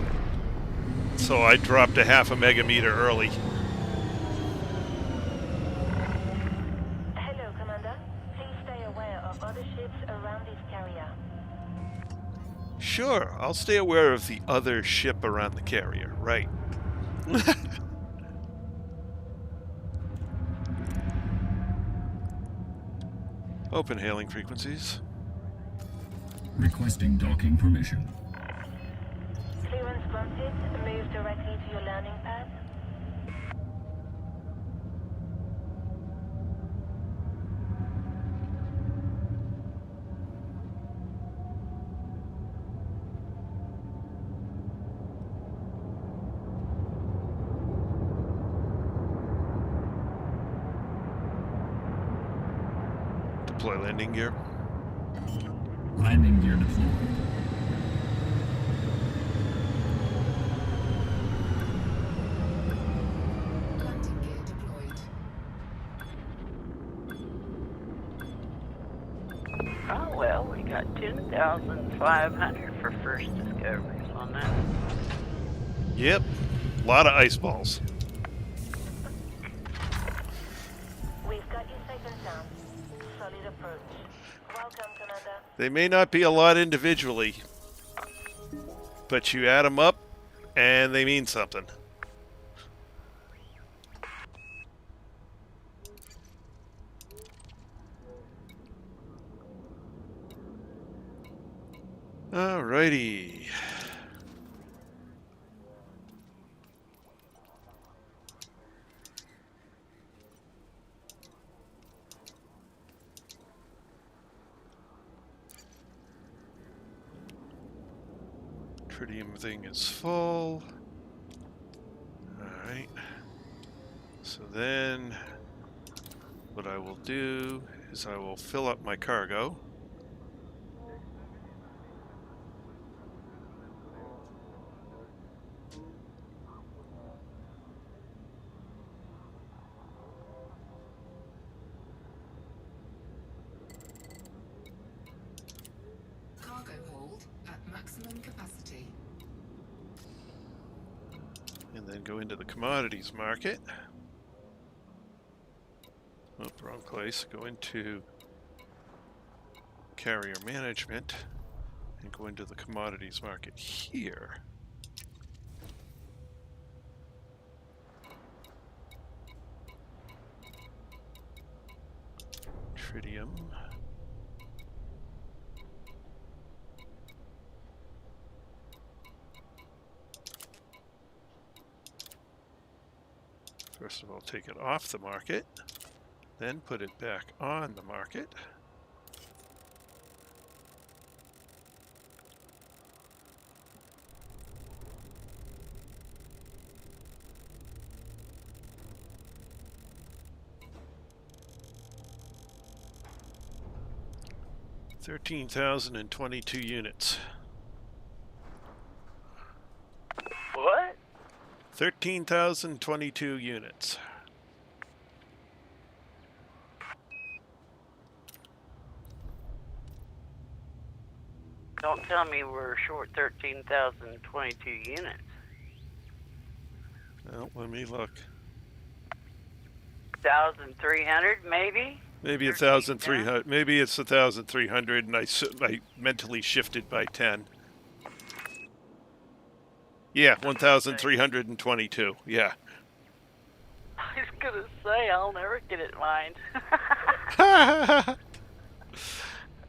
So I dropped a half a megameter early. Hello, Commander. Please stay aware of other ships around this carrier. Sure, I'll stay aware of the other ship around the carrier. Right. Open hailing frequencies. Requesting docking permission. Clearance granted. Move directly to your landing pad. Deploy landing gear. Landing gear deployed. Landing gear deployed. Oh well, we got 10,500 for first discoveries on that. Yep. A lot of ice balls. We've got you safe and sound. Solid approach. Welcome, Commander. They may not be a lot individually, but you add them up, and they mean something. Alrighty. Tritium thing is full. Alright. So then, what I will do is I will fill up my cargo. Cargo hold at maximum capacity. And then go into the commodities market. Oh, wrong place. Go into carrier management and go into the commodities market here. Tritium. First of all, take it off the market, then put it back on the market. $13,022 units. What? 13,022 units. Don't tell me we're short 13,022 units. Well, let me look. 1,300 maybe? Maybe 13,000? 1,300. Maybe it's 1,300, and I mentally shifted by 10. Yeah, 1,322. Yeah. I was gonna say, I'll never get it mined.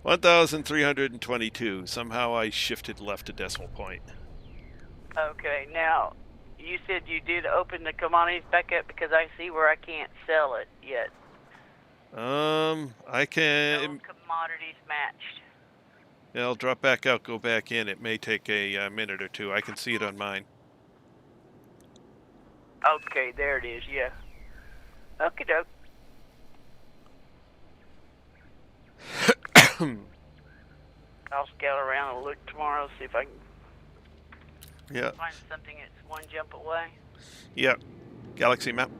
1,322. Somehow I shifted left a decimal point. Okay, now, you said you did open the commodities back up because I see where I can't sell it yet. I No can. commodities matched. I'll drop back out, go back in. It may take a minute or two. I can see it on mine. Okay, there it is, yeah. Okie doke. I'll scout around and look tomorrow, see if I can Yeah. find something that's one jump away. Yeah. Galaxy map.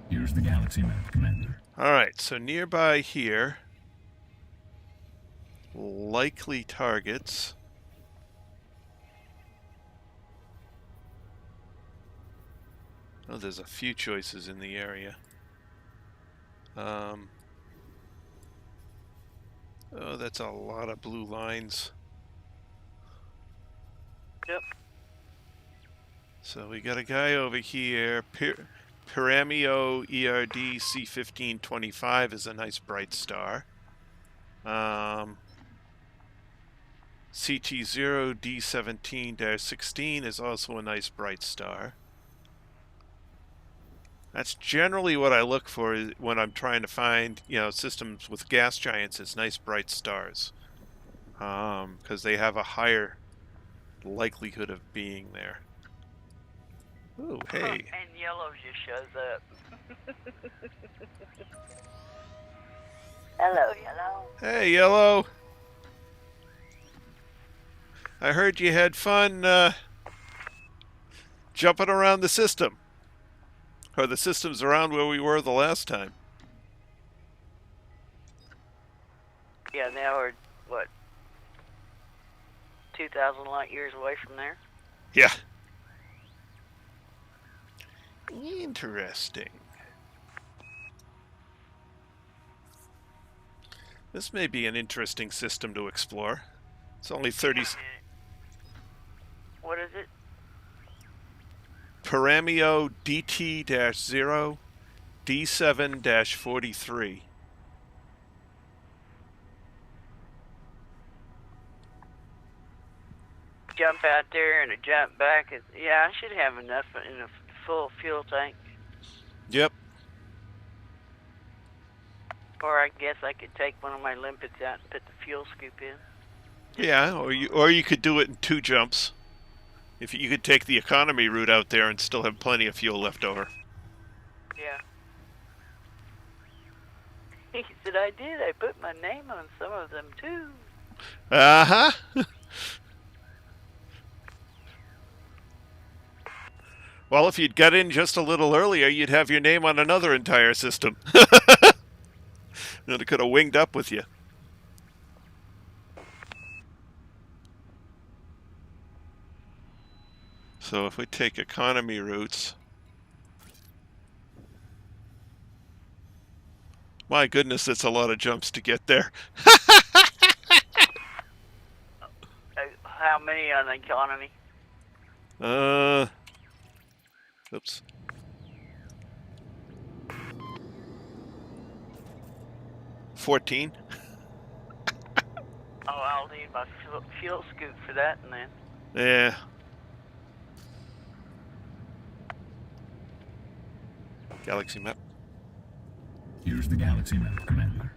Here's the galaxy map, Commander. Alright, so nearby here, likely targets. Oh, there's a few choices in the area. Oh, that's a lot of blue lines. Yep. So we got a guy over here. Pyramio ERD C1525 is a nice bright star. CT0 D17-16 is also a nice bright star. That's generally what I look for when I'm trying to find, systems with gas giants. Is nice bright stars, because they have a higher likelihood of being there. Ooh, hey. And yellow just shows up. Hello, hello. Hey, Yellow. I heard you had fun jumping around the system. Or the system's around where we were the last time. Yeah, now we're, what, 2,000 light years away from there? Yeah. Interesting. This may be an interesting system to explore. It's only 30... What is it? Paramio DT-0 D7-43. Jump out there and a jump back. Yeah, I should have enough in a full fuel tank. Yep. Or I guess I could take one of my limpets out and put the fuel scoop in. Yeah, or you could do it in 2 jumps. If you could take the economy route out there and still have plenty of fuel left over. Yeah. He said I did. I put my name on some of them too. Uh-huh. Well, if you'd got in just a little earlier, you'd have your name on another entire system. And it could have winged up with you. So if we take economy routes... My goodness, it's a lot of jumps to get there. How many on the economy? Oops. $14. Oh, I'll need my fuel scoop for that and then. Yeah. Galaxy map. Here's the galaxy map, Commander.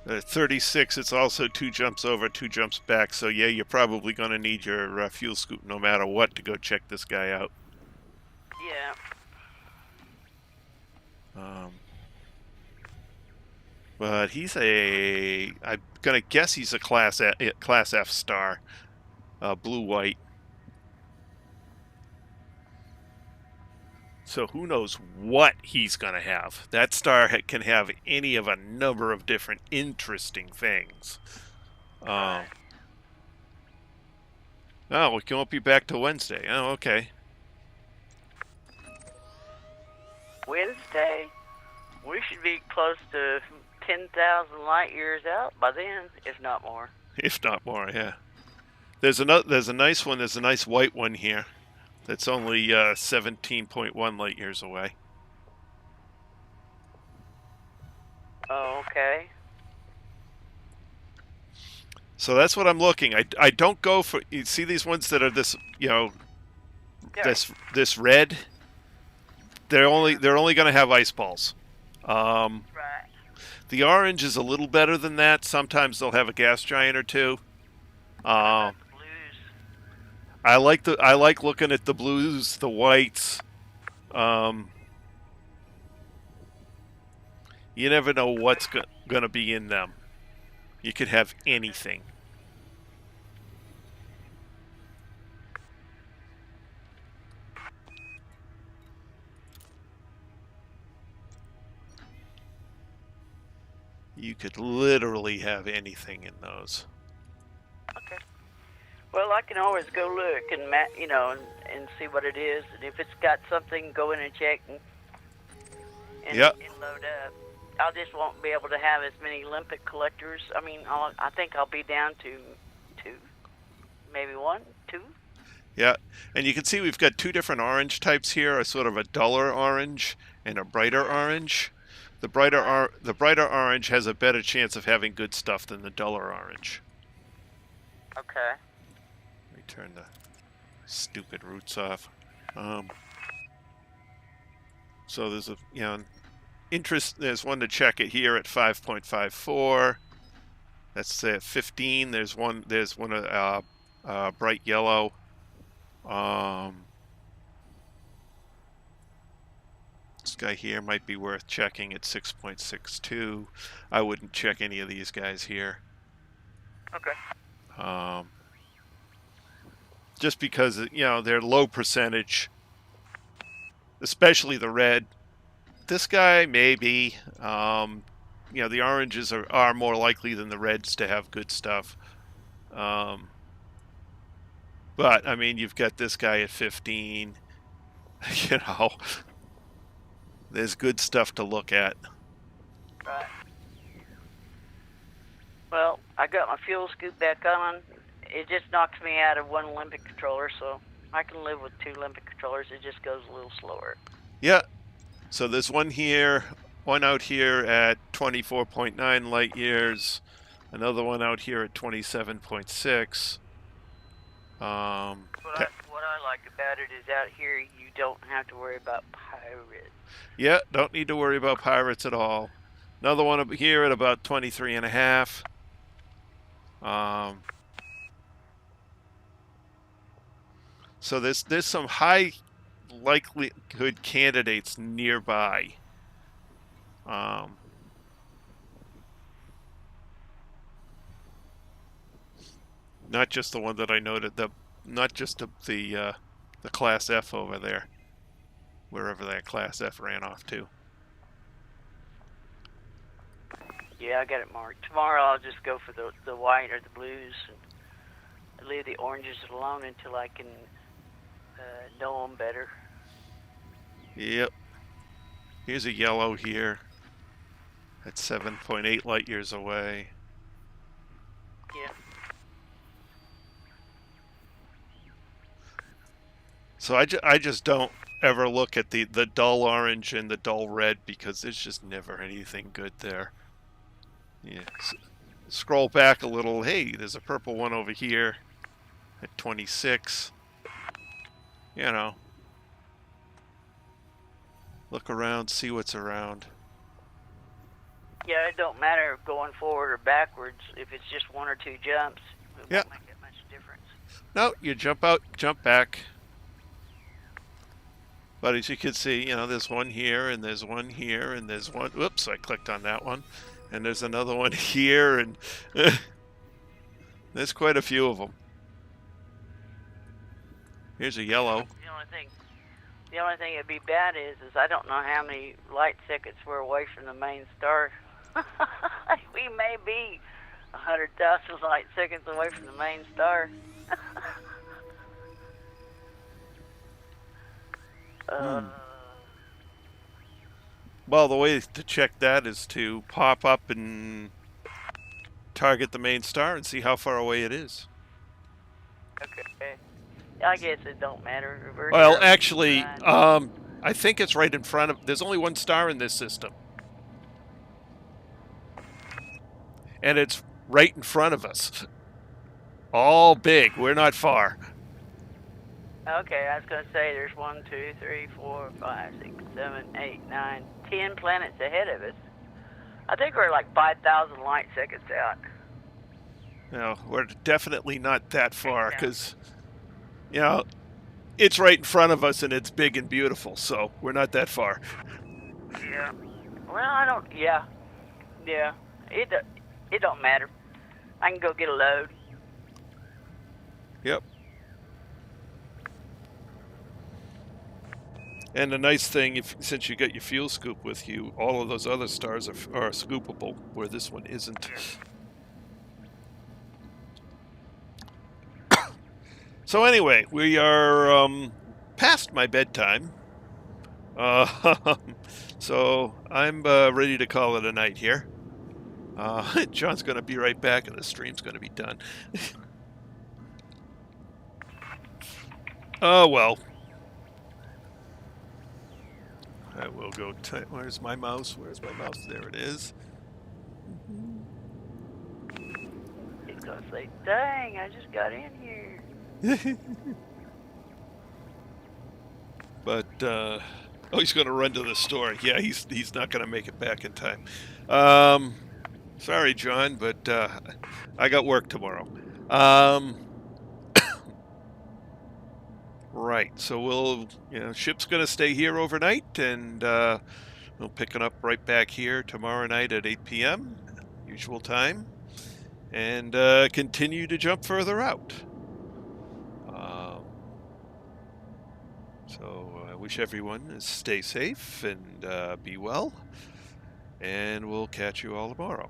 At 36, it's also 2 jumps over, 2 jumps back. So yeah, you're probably going to need your fuel scoop no matter what to go check this guy out. Yeah. But he's I'm gonna guess he's a class F star, blue-white. So who knows what he's gonna have? That star can have any of a number of different interesting things. Oh, we won't be back till Wednesday. Oh, okay. Wednesday. We should be close to 10,000 light years out by then, if not more. If not more, yeah. There's a nice one. There's a nice white one here. That's only 17.1 light years away. Oh, okay. So that's what I'm looking. I don't go for. You see these ones that are this, Yeah. this red. They're only going to have ice balls. Right. The orange is a little better than that. Sometimes they'll have a gas giant or two. Blues. I like looking at the blues, the whites. You never know what's going to be in them. You could have anything. You could literally have anything in those. Okay. Well, I can always go look and and see what it is, and if it's got something, go in and check and Yep. and load up. I just won't be able to have as many limpet collectors. I mean, I think I'll be down to 2, maybe 1, 2. Yeah, and you can see we've got 2 different orange types here, a sort of a duller orange and a brighter orange. The brighter orange has a better chance of having good stuff than the duller orange. Okay. Let me turn the stupid roots off. So there's a there's one to check it here at 5.54. That's 15. There's one bright yellow. This guy here might be worth checking at 6.62. I wouldn't check any of these guys here. Okay. Just because, you know, they're low percentage, especially the red. This guy, maybe. You know, the oranges are more likely than the reds to have good stuff. But, I mean, you've got this guy at 15. You know, there's good stuff to look at. Right. Well, I got my fuel scoop back on. It just knocks me out of one Olympic controller, so I can live with 2 Olympic controllers. It just goes a little slower. Yeah. So there's one here, one out here at 24.9 light years, another one out here at 27.6. What I like about it is out here you don't have to worry about pirates. Yeah, don't need to worry about pirates at all. Another one up here at about 23.5. So there's some high likelihood candidates nearby. Not just the one that I noted, not just the Class F over there, wherever that Class F ran off to. Yeah, I got it marked. Tomorrow I'll just go for the white or the blues and leave the oranges alone until I can know them better. Yep. Here's a yellow here at 7.8 light years away. Yeah. So I just don't ever look at the dull orange and the dull red because there's just never anything good there. Yeah. Scroll back a little. Hey, there's a purple one over here at 26. You know. Look around, see what's around. Yeah, it don't matter going forward or backwards. If it's just 1 or 2 jumps, it won't make that much difference. No, you jump out, jump back. But as you can see, you know, there's one here, and there's one here, and there's one... Whoops, I clicked on that one. And there's another one here, and... there's quite a few of them. Here's a yellow. The only thing that'd be bad is I don't know how many light seconds we're away from the main star. We may be 100,000 light seconds away from the main star. Well, the way to check that is to pop up and target the main star and see how far away it is. Okay. I guess it don't matter. Well, actually, I think it's right in front of... There's only one star in this system. And it's right in front of us. All big. We're not far. Okay, I was going to say there's 1, 2, 3, 4, 5, 6, 7, 8, 9, 10 planets ahead of us. I think we're like 5,000 light seconds out. No, we're definitely not that far because... You know, it's right in front of us and it's big and beautiful, so we're not that far. Yeah. Well, I don't... Yeah. Yeah. It don't matter. I can go get a load. Yep. And the nice thing, since you got your fuel scoop with you, all of those other stars are scoopable, where this one isn't. So anyway, we are past my bedtime. So I'm ready to call it a night here. John's going to be right back and the stream's going to be done. Oh, well. I will go... Where's my mouse? Where's my mouse? There it is. He's going to say, dang, I just got in here. But, oh, he's going to run to the store. Yeah, he's not going to make it back in time. Sorry, John, but I got work tomorrow. Right. So we'll, ship's going to stay here overnight, and we'll pick it up right back here tomorrow night at 8 p.m. usual time, and continue to jump further out. So I wish everyone to stay safe and be well, and we'll catch you all tomorrow.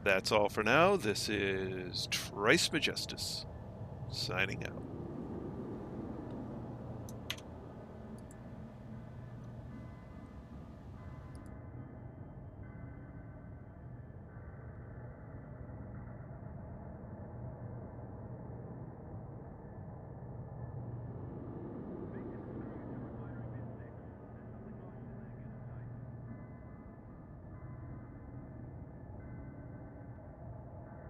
That's all for now. This is Trice Majestus, signing out.